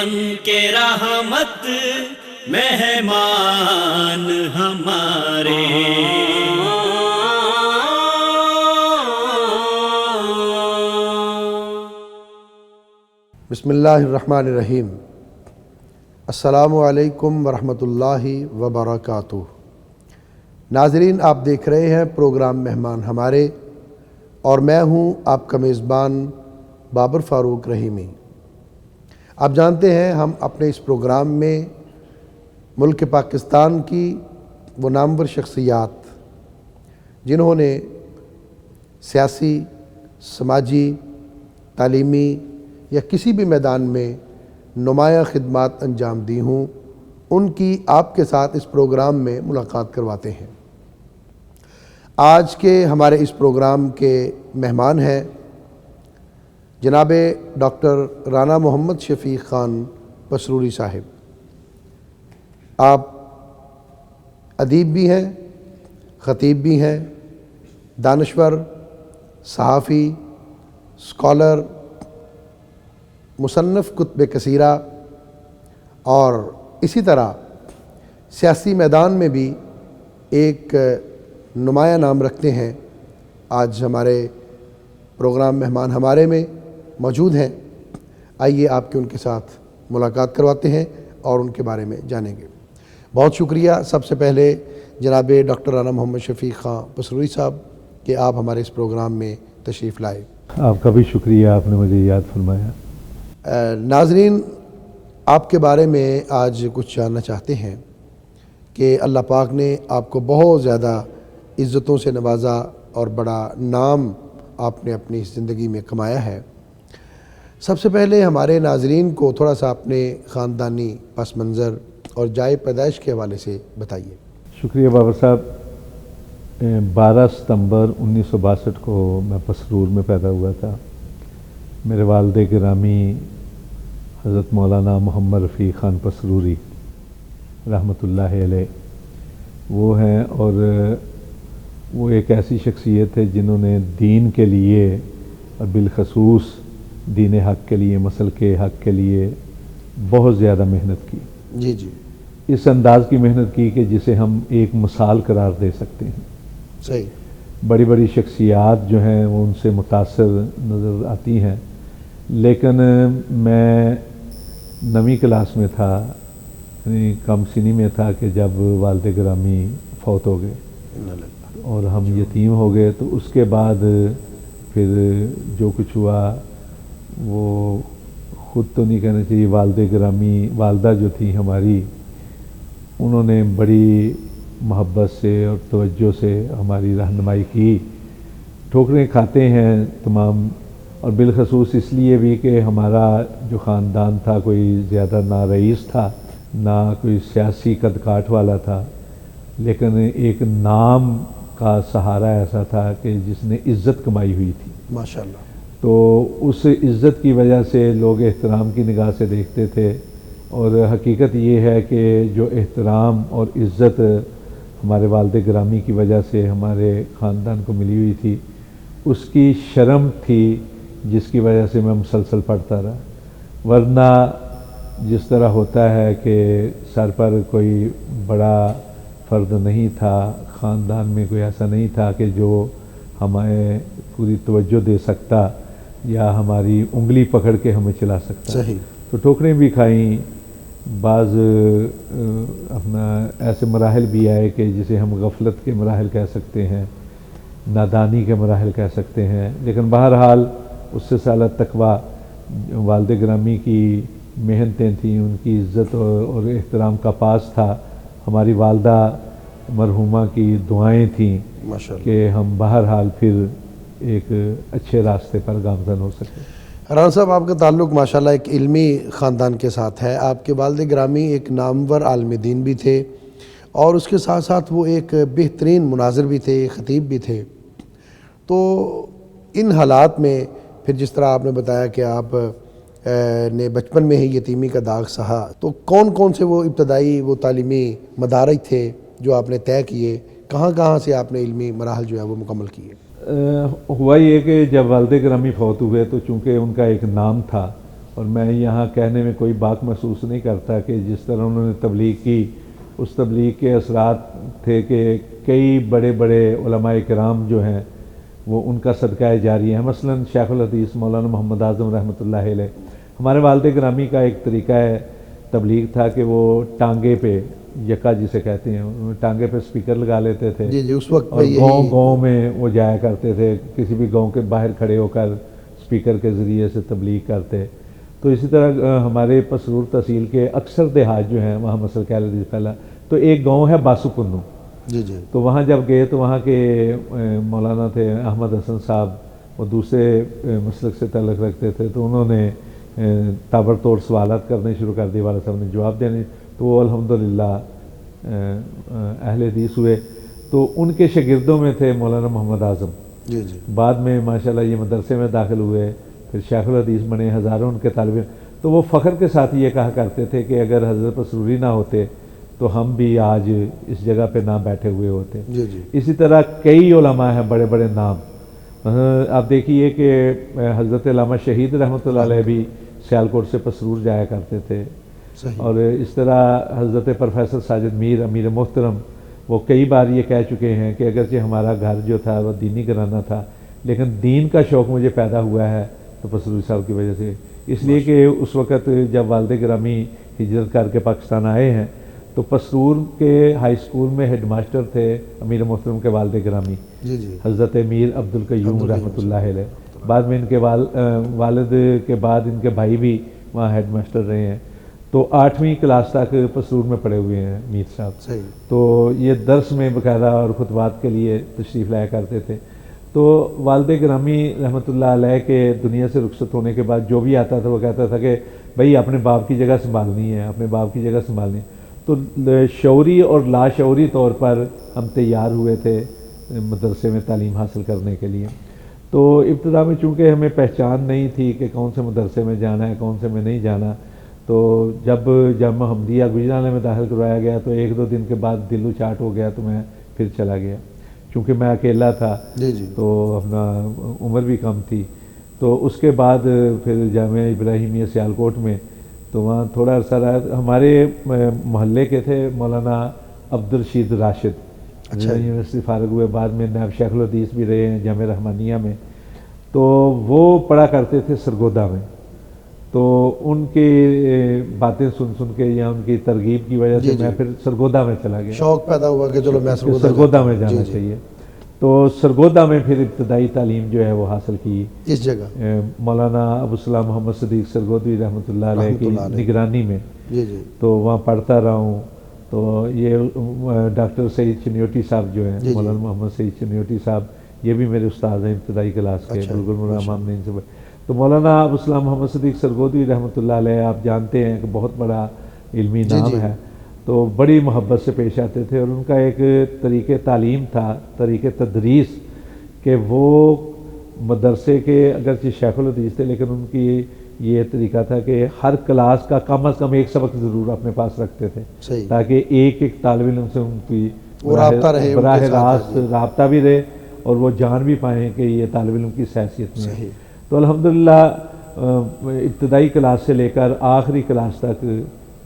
بن کے رحمت مہمان ہمارے. بسم اللہ الرحمن الرحیم. السلام علیکم ورحمۃ اللہ وبرکاتہ. ناظرین، آپ دیکھ رہے ہیں پروگرام مہمان ہمارے، اور میں ہوں آپ کا میزبان بابر فاروق رحیمی. آپ جانتے ہیں ہم اپنے اس پروگرام میں ملک پاکستان کی وہ نامور شخصیات جنہوں نے سیاسی، سماجی، تعلیمی یا کسی بھی میدان میں نمایاں خدمات انجام دی ہوں، ان کی آپ کے ساتھ اس پروگرام میں ملاقات کرواتے ہیں. آج کے ہمارے اس پروگرام کے مہمان ہیں جناب ڈاکٹر رانا محمد شفیق خان پسروری صاحب. آپ ادیب بھی ہیں، خطیب بھی ہیں، دانشور، صحافی، اسکالر، مصنف کتب کثیرہ، اور اسی طرح سیاسی میدان میں بھی ایک نمایاں نام رکھتے ہیں. آج ہمارے پروگرام مہمان ہمارے میں موجود ہیں. آئیے آپ کے ان کے ساتھ ملاقات کرواتے ہیں اور ان کے بارے میں جانیں گے. بہت شکریہ سب سے پہلے جناب ڈاکٹر رانا محمد شفیق خان پسروری صاحب کہ آپ ہمارے اس پروگرام میں تشریف لائے. آپ کا بھی شکریہ، آپ نے مجھے یاد فرمایا. ناظرین، آپ کے بارے میں آج کچھ جاننا چاہتے ہیں کہ اللہ پاک نے آپ کو بہت زیادہ عزتوں سے نوازا اور بڑا نام آپ نے اپنی زندگی میں کمایا ہے. سب سے پہلے ہمارے ناظرین کو تھوڑا سا اپنے خاندانی پس منظر اور جائے پیدائش کے حوالے سے بتائیے. شکریہ بابر صاحب. 12 ستمبر 1962 کو میں پسرور میں پیدا ہوا تھا. میرے والد گرامی حضرت مولانا محمد رفیع خان پسروری رحمۃ اللہ علیہ وہ ہیں، اور وہ ایک ایسی شخصیت ہے جنہوں نے دین کے لیے اور بالخصوص دین حق کے لیے، مسلک حق کے لیے بہت زیادہ محنت کی. جی جی. اس انداز کی محنت کی کہ جسے ہم ایک مثال قرار دے سکتے ہیں. صحیح. بڑی بڑی شخصیات جو ہیں وہ ان سے متاثر نظر آتی ہیں، لیکن میں 9ویں کلاس میں تھا، یعنی کم سنی میں تھا کہ جب والد گرامی فوت ہو گئے اور ہم یتیم ہو گئے. تو اس کے بعد پھر جو کچھ ہوا وہ خود تو نہیں کہنا چاہیے، والد گرامی والدہ جو تھی ہماری، انہوں نے بڑی محبت سے اور توجہ سے ہماری رہنمائی کی. ٹھوکریں کھاتے ہیں تمام، اور بالخصوص اس لیے بھی کہ ہمارا جو خاندان تھا کوئی زیادہ نہ رئیس تھا نہ کوئی سیاسی قد کاٹ والا تھا، لیکن ایک نام کا سہارا ایسا تھا کہ جس نے عزت کمائی ہوئی تھی. ماشاءاللہ. تو اس عزت کی وجہ سے لوگ احترام کی نگاہ سے دیکھتے تھے، اور حقیقت یہ ہے کہ جو احترام اور عزت ہمارے والد گرامی کی وجہ سے ہمارے خاندان کو ملی ہوئی تھی، اس کی شرم تھی جس کی وجہ سے میں مسلسل پڑھتا رہا. ورنہ جس طرح ہوتا ہے کہ سر پر کوئی بڑا فرد نہیں تھا، خاندان میں کوئی ایسا نہیں تھا کہ جو ہمیں پوری توجہ دے سکتا یا ہماری انگلی پکڑ کے ہمیں چلا سکتا. صحیح. تو ٹھوکریں بھی کھائیں، بعض اپنا ایسے مراحل بھی آئے کہ جسے ہم غفلت کے مراحل کہہ سکتے ہیں، نادانی کے مراحل کہہ سکتے ہیں، لیکن بہرحال اس سے سالہ تقویٰ والد گرامی کی محنتیں تھیں، ان کی عزت اور احترام کا پاس تھا. ہماری والدہ مرحومہ کی دعائیں تھیں کہ ہم بہرحال پھر ایک اچھے راستے پر گامزن ہو سکے. رانا صاحب، آپ کا تعلق ماشاءاللہ ایک علمی خاندان کے ساتھ ہے. آپ کے والد گرامی ایک نامور عالم دین بھی تھے، اور اس کے ساتھ ساتھ وہ ایک بہترین مناظر بھی تھے، خطیب بھی تھے. تو ان حالات میں پھر جس طرح آپ نے بتایا کہ آپ نے بچپن میں ہی یتیمی کا داغ سہا، تو کون کون سے وہ ابتدائی وہ تعلیمی مدارج تھے جو آپ نے طے کیے؟ کہاں کہاں سے آپ نے علمی مراحل جو ہے وہ مکمل کیے؟ ہوا یہ کہ جب والد گرامی فوت ہوئے تو چونکہ ان کا ایک نام تھا اور میں یہاں کہنے میں کوئی باک محسوس نہیں کرتا کہ جس طرح انہوں نے تبلیغ کی اس تبلیغ کے اثرات تھے کہ کئی بڑے بڑے علماء کرام جو ہیں وہ ان کا صدقہ جاری ہے. مثلا شیخ الحدیث مولانا محمد اعظم رحمۃ اللہ علیہ، ہمارے والد گرامی کا ایک طریقہ تبلیغ تھا کہ وہ ٹانگے پہ یکا جسے کہتے ہیں ٹانگے پہ سپیکر لگا لیتے تھے جی اس وقت اور گاؤں میں وہ جایا کرتے تھے، کسی بھی گاؤں کے باہر کھڑے ہو کر سپیکر کے ذریعے سے تبلیغ کرتے. تو اسی طرح ہمارے پسرور تحصیل کے اکثر دیہات جو ہیں وہاں مسلک اہل حدیث پھیلا. تو ایک گاؤں ہے باسو کنو، جی جی تو وہاں جب گئے تو وہاں کے مولانا تھے احمد حسن صاحب، وہ دوسرے مسلک سے تعلق رکھتے تھے، تو انہوں نے تابڑ توڑ سوالات کرنے شروع کر دیے، والد صاحب نے جواب دینے، تو وہ الحمدللہ اہل حدیث ہوئے. تو ان کے شاگردوں میں تھے مولانا محمد اعظم. جی جی بعد میں ماشاءاللہ یہ مدرسے میں داخل ہوئے، پھر شیخ الحدیث بنے، ہزاروں ان کے طالب علم. تو وہ فخر کے ساتھ یہ کہا کرتے تھے کہ اگر حضرت پسروری نہ ہوتے تو ہم بھی آج اس جگہ پہ نہ بیٹھے ہوئے ہوتے. جی جی اسی طرح کئی علماء ہیں بڑے بڑے نام. آپ دیکھیے کہ حضرت علامہ شہید رحمۃ اللہ علیہ بھی سیالکوٹ سے پسرور جایا کرتے تھے. صحیح. اور اس طرح حضرت پروفیسر ساجد میر امیر محترم وہ کئی بار یہ کہہ چکے ہیں کہ اگرچہ ہمارا گھر جو تھا وہ دینی گھرانہ تھا، لیکن دین کا شوق مجھے پیدا ہوا ہے تو پسروری صاحب کی وجہ سے. اس لیے کہ اس وقت جب والد گرامی ہجرت کر کے پاکستان آئے ہیں تو پسرور کے ہائی اسکول میں ہیڈ ماسٹر تھے امیر محترم کے والد گرامی جی جی حضرت میر عبد القیوم رحمۃ اللہ علیہ. بعد میں ان کے والد کے بعد ان کے بھائی بھی وہاں ہیڈ ماسٹر رہے ہیں. تو 8ویں کلاس تک پسرور میں پڑھے ہوئے ہیں میر صاحب. صحیح. تو یہ درس میں باقاعدہ اور خطبات کے لیے تشریف لایا کرتے تھے. تو والد گرامی رحمۃ اللہ علیہ کے دنیا سے رخصت ہونے کے بعد جو بھی آتا تھا وہ کہتا تھا کہ بھائی اپنے باپ کی جگہ سنبھالنی ہے، اپنے باپ کی جگہ سنبھالنی ہے. تو شعوری اور لاشعوری طور پر ہم تیار ہوئے تھے مدرسے میں تعلیم حاصل کرنے کے لیے. تو ابتدا میں چونکہ ہمیں پہچان نہیں تھی کہ کون سے مدرسے میں جانا ہے کون سے میں نہیں جانا، تو جب جامعہ احمدیہ گجرانوالے میں داخل کروایا گیا تو 1-2 دن کے بعد دل و چاٹ ہو گیا تو میں پھر چلا گیا. چونکہ میں اکیلا تھا جی جی تو اپنا عمر بھی کم تھی. تو اس کے بعد پھر جامعہ ابراہیمیہ سیالکوٹ میں تو وہاں تھوڑا عرصہ رہا. ہمارے محلے کے تھے مولانا عبدالرشید راشد، یونیورسٹی فارغ ہوئے، بعد میں نائب شیخ الحدیث بھی رہے ہیں جامعہ رحمانیہ میں. تو وہ پڑھا کرتے تھے سرگودا میں. تو ان کی باتیں سن کے یا ان کی ترغیب کی وجہ سے میں پھر سرگودا میں چلا گیا. شوق پیدا ہوا کہ چلو میں سرگودا میں جانا چاہیے. تو سرگودا میں پھر ابتدائی تعلیم جو ہے وہ حاصل کی. اس جگہ مولانا ابوالسلام محمد صدیق سرگودی رحمۃ اللہ علیہ کی نگرانی میں. جی جی تو وہاں پڑھتا رہا ہوں. تو یہ ڈاکٹر سعید چنیوٹی صاحب جو ہیں مولانا محمد سعید چنیوٹی صاحب یہ بھی میرے استاد ہیں ابتدائی کلاس کے، بلبل مرام نے ان سے. تو مولانا ابوالسلام محمد صدیق سرگودی رحمۃ اللہ علیہ آپ جانتے ہیں کہ بہت بڑا علمی نام ہے. تو بڑی محبت سے پیش آتے تھے اور ان کا ایک طریقہ تعلیم تھا، طریقہ تدریس، کہ وہ مدرسے کے اگرچہ شیخ الحدیث تھے لیکن ان کی یہ طریقہ تھا کہ ہر کلاس کا کم از کم ایک سبق ضرور اپنے پاس رکھتے تھے تاکہ ایک طالب علم سے ان کی براہ راست رابطہ بھی رہے اور وہ جان بھی پائیں کہ یہ طالب علم کی حیثیت میں ہے. تو الحمدللہ ابتدائی کلاس سے لے کر آخری کلاس تک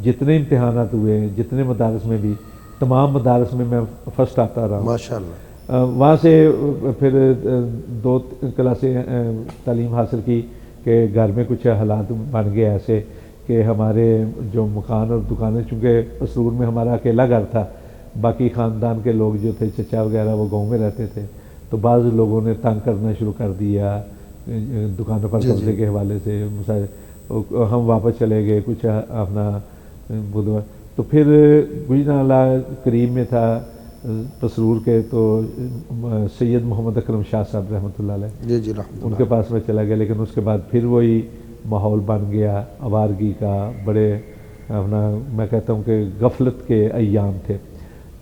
جتنے امتحانات ہوئے جتنے مدارس میں بھی تمام مدارس میں فرسٹ آتا رہا ماشاءاللہ. وہاں سے پھر 2 کلاسیں تعلیم حاصل کی کہ گھر میں کچھ حالات بن گئے ایسے کہ ہمارے جو مکان اور دکانیں، چونکہ پسرور میں ہمارا اکیلا گھر تھا، باقی خاندان کے لوگ جو تھے چچا وغیرہ وہ گاؤں میں رہتے تھے، تو بعض لوگوں نے تنگ کرنا شروع کر دیا دکانوں پر قبضے کے حوالے سے. ہم واپس چلے گئے کچھ اپنا بدھوار. تو پھر گجرانوالہ قریب میں تھا پسرور کے، تو سید محمد اکرم شاہ صاحب رحمۃ اللہ علیہ جی جی رحمۃ ان کے پاس میں چلا گیا. لیکن اس کے بعد پھر وہی ماحول بن گیا آوارگی کا، بڑے اپنا میں کہتا ہوں کہ غفلت کے ایام تھے.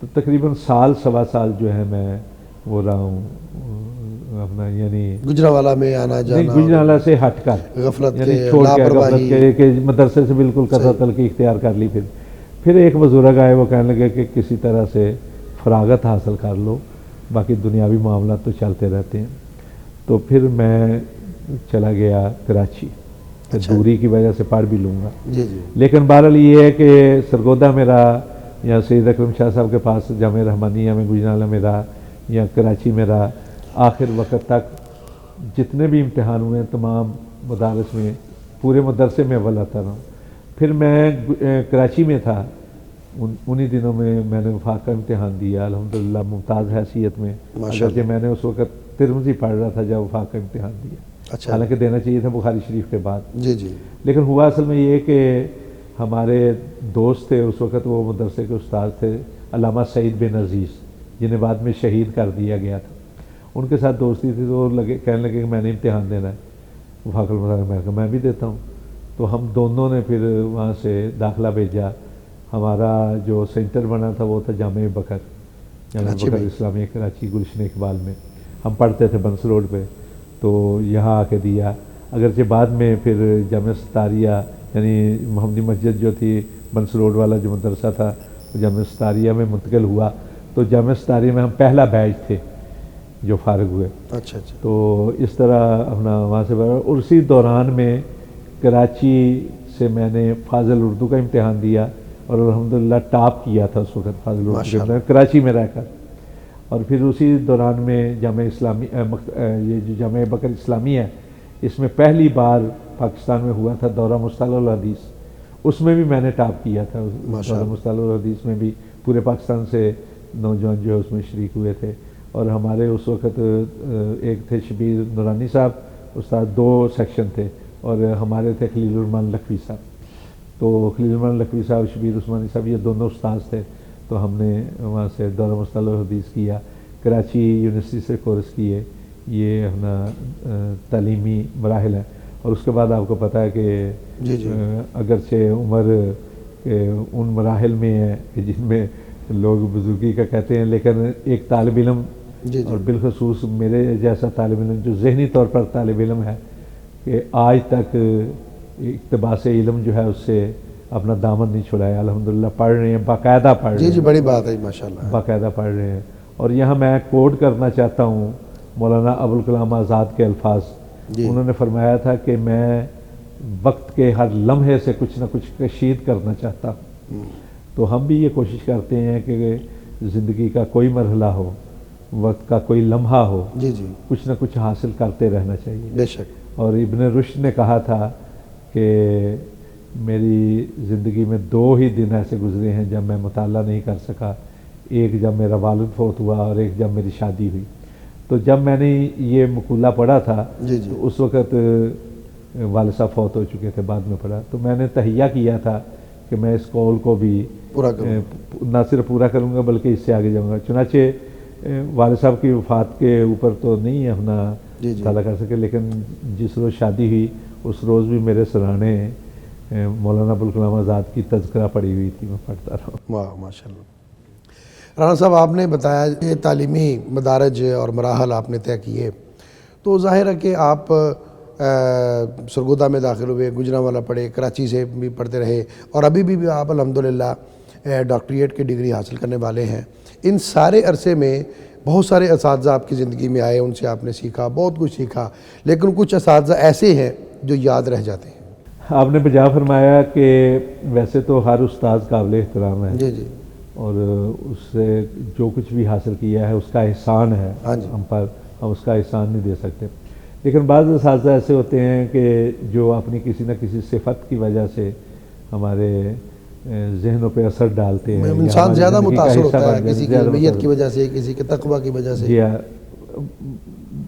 تو تقریباً سال سوا سال جو ہے میں وہ رہا ہوں اپنا، یعنی گجرانوالہ میں آنا جانا، گجرانوالہ سے ہٹ کر غفلت یعنی چھوڑ کے غفلت کے مدرسے سے بالکل قطع تلقی اختیار کر لی. پھر ایک بزرگ آئے وہ کہنے لگے کہ کسی طرح سے فراغت حاصل کر لو، باقی دنیاوی معاملات تو چلتے رہتے ہیں. تو پھر میں چلا گیا کراچی. دوری کی وجہ سے پڑھ بھی لوں گا. جی جی لیکن بہرحال یہ ہے کہ سرگودا میرا یا سید اکرم شاہ صاحب کے پاس جامعہ رحمانیہ میں گجرانوالا میں رہا یا کراچی میں رہا. آخر وقت تک جتنے بھی امتحان ہوئے ہیں تمام مدارس میں پورے مدرسے میں اول آتا رہا. پھر میں کراچی میں تھا، انہی دنوں میں نے وفاق کا امتحان دیا الحمدللہ ممتاز حیثیت میں، اگرچہ میں نے اس وقت ترمذی پڑھ رہا تھا جب وفاق کا امتحان دیا. اچھا حالانکہ دینا چاہیے تھا بخاری شریف کے بعد. جی جی لیکن ہوا اصل میں یہ کہ ہمارے دوست تھے اس وقت، وہ مدرسے کے استاد تھے علامہ سعید بن عزیز جنہیں بعد میں شہید کر دیا گیا تھا. ان کے ساتھ دوستی تھی تو کہنے لگے کہ میں نے امتحان دینا ہے وفاق المدارس. میں کہا میں بھی دیتا ہوں. تو ہم دونوں نے پھر وہاں سے داخلہ بھیجا. ہمارا جو سینٹر بنا تھا وہ تھا جامعہ بکر، جامعہ بکر اسلامیہ کراچی گلشن اقبال میں. ہم پڑھتے تھے بنس روڈ پہ، تو یہاں آ کے دیا. اگرچہ بعد میں پھر جامعہ ستاریہ یعنی محمدی مسجد جو تھی بنس روڈ والا جو مدرسہ تھا جامعہ ستاریہ میں منتقل ہوا. تو جامعہ ستاریہ میں ہم پہلا بیچ تھے جو فارغ ہوئے. اچھا اچھا تو اس طرح اپنا وہاں سے اور اسی دوران میں کراچی سے میں نے فاضل اردو کا امتحان دیا اور الحمدللہ ٹاپ کیا تھا اس وقت فاضل اردو کے امتحان کراچی میں رہ کر. اور پھر اسی دوران میں جامعہ اسلامی یہ جو جامعہ بکر اسلامی ہے اس میں پہلی بار پاکستان میں ہوا تھا دورہ مصطلح الحدیث، اس میں بھی میں نے ٹاپ کیا تھا. دورہ مصطلح الحدیث میں بھی پورے پاکستان سے نوجوان جو ہے اس میں شریک ہوئے تھے. اور ہمارے اس وقت ایک تھے شبیر نورانی صاحب استاد، 2 سیکشن تھے، اور ہمارے تھے خلیل الرحمان لکھوی صاحب. تو خلیل الرحمان لکھوی صاحب شبیر عثمانی صاحب یہ دونوں استاد تھے. تو ہم نے وہاں سے دورہ مصطلح الحدیث کیا، کراچی یونیورسٹی سے کورس کیے. یہ اپنا تعلیمی مراحل ہیں. اور اس کے بعد آپ کو پتہ ہے کہ اگرچہ عمر ان مراحل میں ہے کہ جن میں لوگ بزرگی کا کہتے ہیں، لیکن ایک طالب علم اور بالخصوص میرے جیسا طالب علم جو ذہنی طور پر طالب علم ہے کہ آج تک اقتباس علم جو ہے اس سے اپنا دامن نہیں چھڑایا. الحمدللہ پڑھ رہے ہیں، باقاعدہ پڑھ رہے ہیں. جی بڑی بات ہے ماشاءاللہ. باقاعدہ پڑھ رہے ہیں. اور یہاں میں کوٹ کرنا چاہتا ہوں مولانا ابوالکلام آزاد کے الفاظ. انہوں نے فرمایا تھا کہ میں وقت کے ہر لمحے سے کچھ نہ کچھ کشید کرنا چاہتا ہوں. تو ہم بھی یہ کوشش کرتے ہیں کہ زندگی کا کوئی مرحلہ ہو، وقت کا کوئی لمحہ ہو، کچھ نہ کچھ حاصل کرتے رہنا چاہیے. بے شک. اور ابن رشد نے کہا تھا کہ میری زندگی میں 2 ہی دن ایسے گزرے ہیں جب میں مطالعہ نہیں کر سکا. ایک جب میرا والد فوت ہوا اور ایک جب میری شادی ہوئی. تو جب میں نے یہ مقولہ پڑھا تھا تو اس وقت والد صاحب فوت ہو چکے تھے، بعد میں پڑھا. تو میں نے تہیہ کیا تھا کہ میں اس قول کو بھی نہ صرف پورا کروں گا بلکہ اس سے آگے جاؤں گا. چنانچہ والد صاحب کی وفات کے اوپر تو نہیں اپنا مطالعہ کر سکے، لیکن جس روز شادی ہوئی اس روز بھی میرے سرانے مولانا ابوالکلام آزاد کی تذکرہ پڑھی ہوئی تھی، میں پڑھتا رہا. واہ ماشاءاللہ. رانا صاحب آپ نے بتایا یہ تعلیمی مدارج اور مراحل آپ نے طے کیے، تو ظاہر ہے کہ آپ سرگودا میں داخل ہوئے، گجرانوالا پڑھے، کراچی سے بھی پڑھتے رہے، اور ابھی بھی آپ الحمدللہ ڈاکٹریٹ کی ڈگری حاصل کرنے والے ہیں. ان سارے عرصے میں بہت سارے اساتذہ آپ کی زندگی میں آئے، ان سے آپ نے سیکھا، بہت کچھ سیکھا، لیکن کچھ اساتذہ ایسے ہیں جو یاد رہ جاتے ہیں. آپ نے بجا فرمایا کہ ویسے تو ہر استاد قابل احترام ہے، اور اس سے جو کچھ بھی حاصل کیا ہے اس کا احسان ہے ہم پر، ہم اس کا احسان نہیں دے سکتے. لیکن بعض اساتذہ ایسے ہوتے ہیں کہ جو اپنی کسی نہ کسی صفت کی وجہ سے ہمارے ذہنوں پہ اثر ڈالتے ہیں. انسان زیادہ متاثر ہوتا ہے کسی کی علمیت کی وجہ سے، کسی کے تقویٰ کی وجہ سے. جی ہاں.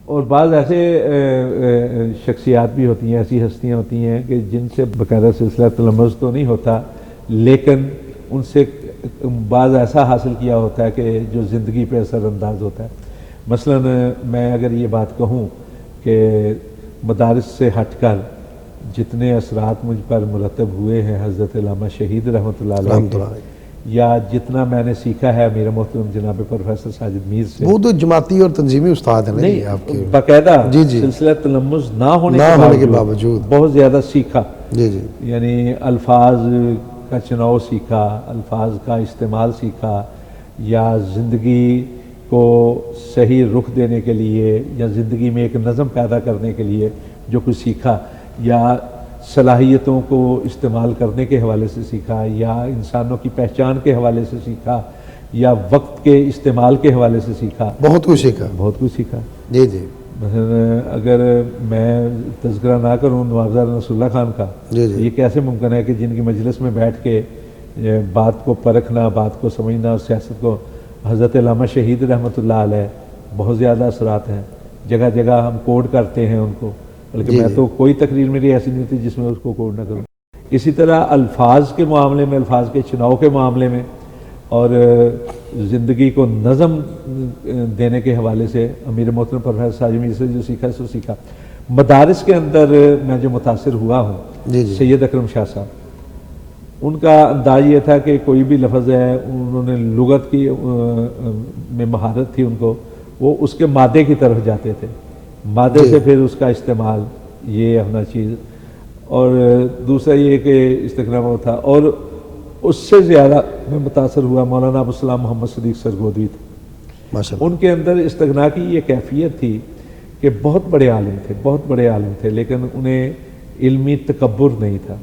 اور بعض ایسے شخصیات بھی ہوتی ہیں، ایسی ہستیاں ہوتی ہیں کہ جن سے باقاعدہ سلسلہ تلمذ تو نہیں ہوتا، لیکن ان سے بعض ایسا حاصل کیا ہوتا ہے کہ جو زندگی پہ اثر انداز ہوتا ہے. مثلا میں اگر یہ بات کہوں کہ مدارس سے ہٹ کر جتنے اثرات مجھ پر مرتب ہوئے ہیں حضرت علامہ شہید رحمۃ اللہ علیہ کے، یا جتنا میں نے سیکھا ہے میرا محترم جناب پروفیسر ساجد میر سے. وہ تو جماعتی اور تنظیمی استاد ہیں نہیں آپ کے، باقاعدہ سلسلہ تلمذ نہ ہونے کے باوجود بہت زیادہ سیکھا. یعنی الفاظ کا چناؤ سیکھا، الفاظ کا استعمال سیکھا، یا زندگی کو صحیح رخ دینے کے لیے یا زندگی میں ایک نظم پیدا کرنے کے لیے جو کچھ سیکھا، یا صلاحیتوں کو استعمال کرنے کے حوالے سے سیکھا، یا انسانوں کی پہچان کے حوالے سے سیکھا، یا وقت کے استعمال کے حوالے سے سیکھا، بہت کچھ سیکھا. بہت کچھ سیکھا. جی جی مثلا اگر میں تذکرہ نہ کروں نوابزار نصر اللہ خان کا، جی جی یہ کیسے ممکن ہے کہ جن کی مجلس میں بیٹھ کے بات کو پرکھنا، بات کو سمجھنا اور سیاست کو، حضرت علامہ شہید رحمۃ اللہ علیہ بہت زیادہ اثرات ہیں، جگہ جگہ ہم کوڈ کرتے ہیں ان کو، بلکہ جی میں جی. تو کوئی تقریر میری ایسی نہیں تھی جس میں اس کو کوڈ نہ کروں. اسی طرح الفاظ کے معاملے میں، الفاظ کے چناؤ کے معاملے میں، اور زندگی کو نظم دینے کے حوالے سے امیر محترم پروفیسر ساجد میر سے جو سیکھا سو سیکھا. مدارس کے اندر میں جو متاثر ہوا ہوں، جی جی سید اکرم شاہ صاحب، ان کا انداز یہ تھا کہ کوئی بھی لفظ ہے، انہوں نے لغت کی میں مہارت تھی ان کو، وہ اس کے مادے کی طرف جاتے تھے، مادے جی. سے پھر اس کا استعمال، یہ ہونا چیز. اور دوسرا یہ کہ استقرام تھا. اور اس سے زیادہ میں متاثر ہوا مولانا ابوالسلام محمد صدیق سرگودی تھے. ماشاء اللہ. ان کے اندر استغنا کی یہ کیفیت تھی کہ بہت بڑے عالم تھے، بہت بڑے عالم تھے، لیکن انہیں علمی تکبر نہیں تھا.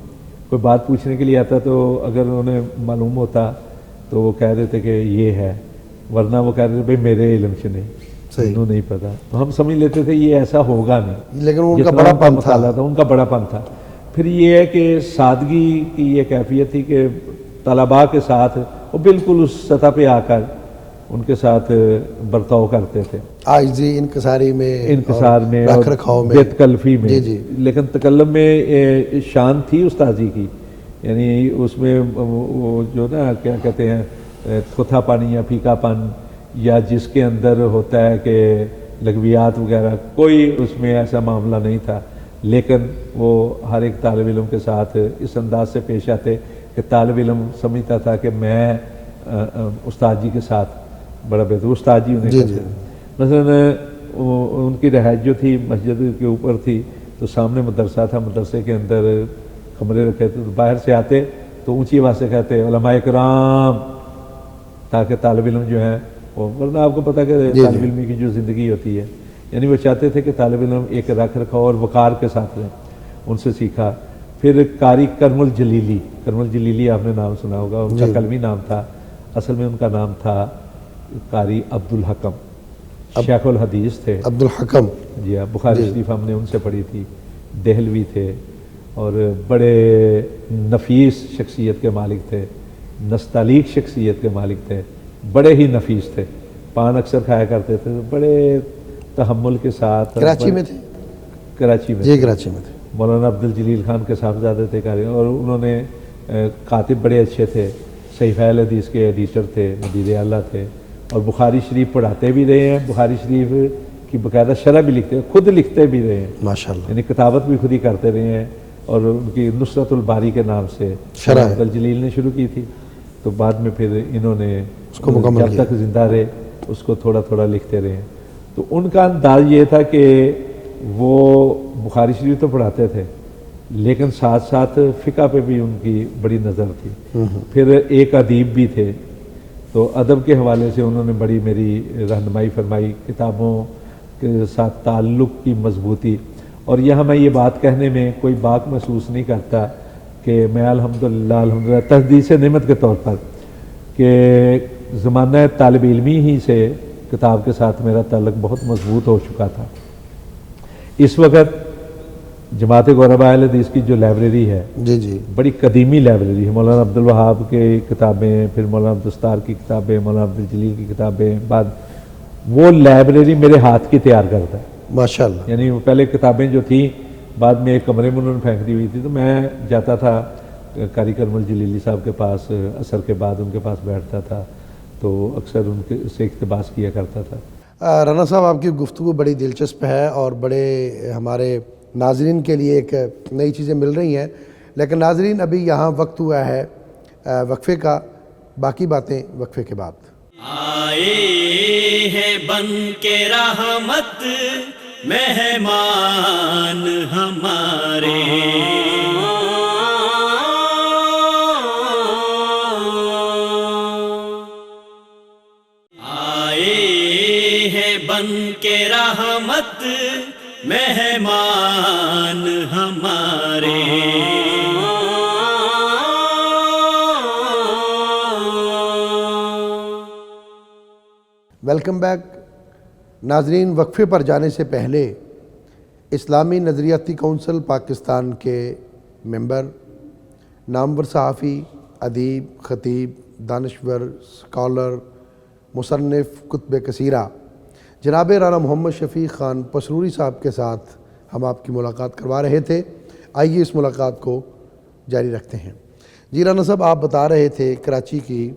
کوئی بات پوچھنے کے لیے آتا تو اگر انہیں معلوم ہوتا تو وہ کہہ دیتے کہ یہ ہے، ورنہ وہ کہہ دیتے بھائی میرے علم سے نہیں، صحیح. انہوں نہیں پتا. تو ہم سمجھ لیتے تھے یہ ایسا ہوگا نہیں، لیکن ان کا جتنا بڑا ان کا پن تھا. مطالعہ تھا، ان کا بڑا پن تھا. پھر یہ ہے کہ سادگی کی یہ کیفیت تھی کہ طلباء کے ساتھ وہ بالکل اس سطح پہ آ کر ان کے ساتھ برتاؤ کرتے تھے، عاجزی، انکساری میں، انکسار میں، رکھ رکھاؤ میں، بے تکلفی میں. جی جی لیکن تکلم میں شان تھی استاذی کی، یعنی اس میں وہ جو نا کیا کہتے ہیں تھوتھا پانی یا پھیکا پن، یا جس کے اندر ہوتا ہے کہ لغویات وغیرہ، کوئی اس میں ایسا معاملہ نہیں تھا. لیکن وہ ہر ایک طالب علم کے ساتھ اس انداز سے پیش آتے کہ طالب علم سمجھتا تھا کہ میں استاد جی کے ساتھ بڑا بہتر، استاد جی انہیں جی کرتے جی. تھے. مثلا ان کی رہائش جو تھی مسجد کے اوپر تھی، تو سامنے مدرسہ تھا، مدرسے کے اندر کمرے رکھے تھے. تو باہر سے آتے تو اونچی آواز سے کہتے علماء کرام، تاکہ طالب علم جو ہیں وہ، ورنہ آپ کو پتہ کہ جی طالب علمی کی جو زندگی ہوتی ہے، یعنی وہ چاہتے تھے کہ طالب علم ایک رکھ رکھاؤ اور وقار کے ساتھ رہیں. ان سے سیکھا. پھر قاری کرم الجلیلی، کرم الجلیلی آپ نے نام سنا ہوگا، ان کا جی. کلمی نام تھا، اصل میں ان کا نام تھا قاری عبدالحکم، شیخ الحدیث تھے. عبدالحکم. جی ہاں، بخاری جی. شریف ہم نے ان سے پڑھی تھی. دہلوی تھے اور بڑے نفیس شخصیت کے مالک تھے، نستعلیق شخصیت کے مالک تھے، بڑے ہی نفیس تھے. پان اکثر کھایا کرتے تھے، بڑے تحمل کے ساتھ. کراچی میں تھے؟ کراچی میں جی کراچی میں تھے. مولانا عبدالجلیل خان کے صاحبزادے تھے قاری، اور انہوں نے کاتب بڑے اچھے تھے، صحیح فعل حدیث کے ایڈیٹر تھے، مدیر اعلیٰ تھے، اور بخاری شریف پڑھاتے بھی رہے ہیں. بخاری شریف کی باقاعدہ شرح بھی لکھتے ہیں، خود لکھتے بھی رہے ہیں، ماشاء اللہ. یعنی کتابت بھی خود ہی کرتے رہے ہیں. اور ان کی نصرت الباری کے نام سے شرح ہے. عبدالجلیل نے شروع کی تھی، تو بعد میں پھر انہوں نے اس کو مکمل جب کیا. تک زندہ رہے اس کو تھوڑا تھوڑا لکھتے رہے. تو ان کا انداز یہ تھا کہ وہ بخاری شریف تو پڑھاتے تھے، لیکن ساتھ ساتھ فقہ پہ بھی ان کی بڑی نظر تھی. پھر ایک ادیب بھی تھے، تو ادب کے حوالے سے انہوں نے بڑی میری رہنمائی فرمائی، کتابوں کے ساتھ تعلق کی مضبوطی. اور یہاں میں یہ بات کہنے میں کوئی باک محسوس نہیں کرتا کہ میں الحمدللہ تحدیث نعمت کے طور پر کہ زمانہ طالب علمی ہی سے کتاب کے ساتھ میرا تعلق بہت مضبوط ہو چکا تھا. اس وقت جماعت غرباء اہل حدیث کی جو لائبریری ہے، جی جی بڑی قدیمی لائبریری ہے. مولانا عبدالوہاب کی کتابیں، پھر مولانا عبدالستار کی کتابیں، مولانا عبدالجلیل کی کتابیں، بعد وہ لائبریری میرے ہاتھ کی تیار کرتا ہے. ماشاء اللہ. یعنی وہ پہلے کتابیں جو تھیں بعد میں ایک کمرے میں انہوں نے پھینک دی ہوئی تھی، تو میں جاتا تھا قاری کرم الجلیلی صاحب کے پاس، عصر کے بعد ان کے پاس بیٹھتا تھا، تو اکثر ان کے سے اقتباس کیا کرتا تھا. رانا صاحب آپ کی گفتگو بڑی دلچسپ ہے اور بڑے ہمارے ناظرین کے لیے ایک نئی چیزیں مل رہی ہیں. لیکن ناظرین ابھی یہاں وقت ہوا ہے وقفے کا، باقی باتیں وقفے کے بعد. آئے ہیں بن کے رحمت مہمان ہمارے، آئے ہیں بن کے رحمت مہمان ہمارے. ویلکم بیک ناظرین. وقفے پر جانے سے پہلے اسلامی نظریاتی کونسل پاکستان کے ممبر، نامور صحافی، ادیب، خطیب، دانشور، اسکالر، مصنف کتب کثیرہ جناب رانا محمد شفیق خان پسروری صاحب کے ساتھ ہم آپ کی ملاقات کروا رہے تھے. آئیے اس ملاقات کو جاری رکھتے ہیں. جی رانا صاحب، آپ بتا رہے تھے کراچی کی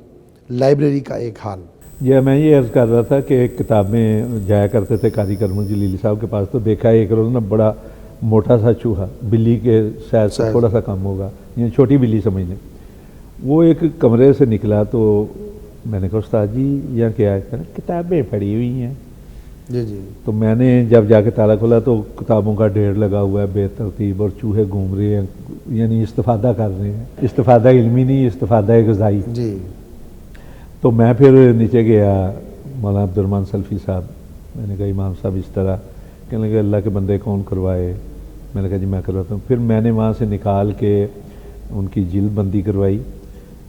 لائبریری کا ایک حال. یہ میں یہ عرض کر رہا تھا کہ ایک کتابیں جایا کرتے تھے قاری کرم جلیلی صاحب کے پاس، تو دیکھا ایک روز نا بڑا موٹا سا چوہا، بلی کے سائز سے تھوڑا سا کم ہوگا، یعنی چھوٹی بلی سمجھ لیں، وہ ایک کمرے سے نکلا. تو میں نے کہا استاد جی یہاں کیا ہے؟ کہا کتابیں پڑھی ہوئی ہیں. جی جی. تو میں نے جب جا کے تالا کھولا تو کتابوں کا ڈھیر لگا ہوا ہے بے ترتیب، اور چوہے گھوم رہے ہیں، یعنی استفادہ کر رہے ہیں. استفادہ علمی نہیں، استفادہ غذائی. جی. تو میں پھر نیچے گیا، مولانا عبدالرحمن سلفی صاحب، میں نے کہا امام صاحب اس طرح، کہنے لگے اللہ کے بندے کون کروائے؟ میں نے کہا جی میں کرواتا ہوں. پھر میں نے وہاں سے نکال کے ان کی جلد بندی کروائی.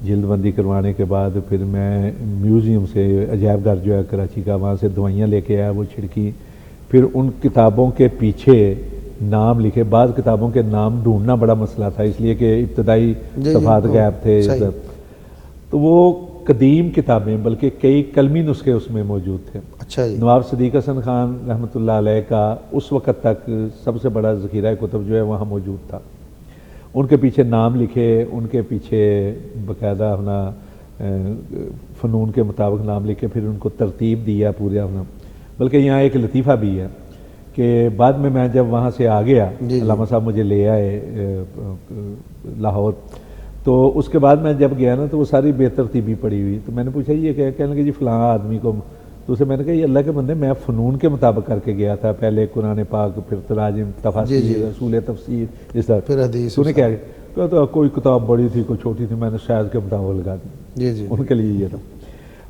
جلد بندی کروانے کے بعد پھر میں میوزیم سے، عجائب گھر جو ہے کراچی کا، وہاں سے دوائیاں لے کے آیا، وہ چھڑکی. پھر ان کتابوں کے پیچھے نام لکھے. بعض کتابوں کے نام ڈھونڈنا بڑا مسئلہ تھا، اس لیے کہ ابتدائی صفحات غائب تھے. تو وہ قدیم کتابیں، بلکہ کئی قلمی نسخے اس میں موجود تھے. اچھا جی. نواب صدیق حسن خان رحمۃ اللہ علیہ کا اس وقت تک سب سے بڑا ذخیرہ کتب جو ہے وہاں موجود تھا. ان کے پیچھے نام لکھے، ان کے پیچھے باقاعدہ اپنا فنون کے مطابق نام لکھے، پھر ان کو ترتیب دیا پورے اپنا. بلکہ یہاں ایک لطیفہ بھی ہے کہ بعد میں جب وہاں سے آ گیا، علامہ صاحب مجھے لے آئے لاہور، تو اس کے بعد میں جب گیا نا تو وہ ساری بے ترتیبی پڑی ہوئی. تو میں نے پوچھا یہ کیا؟ کہنے لگے جی فلاں آدمی کو. تو اسے میں نے کہا یہ اللہ کے بندے میں فنون کے مطابق کر کے گیا تھا، پہلے قرآن پاک، پھر تراجم، تفاسیر، رسول تفسیر، اس طرح. پھر حدیث. تو نے کیا کہا؟ تو کوئی کتاب بڑی تھی، کوئی چھوٹی تھی، میں نے سائز کے مطابق لگا دی. جی جی. ان کے لیے یہ تھا.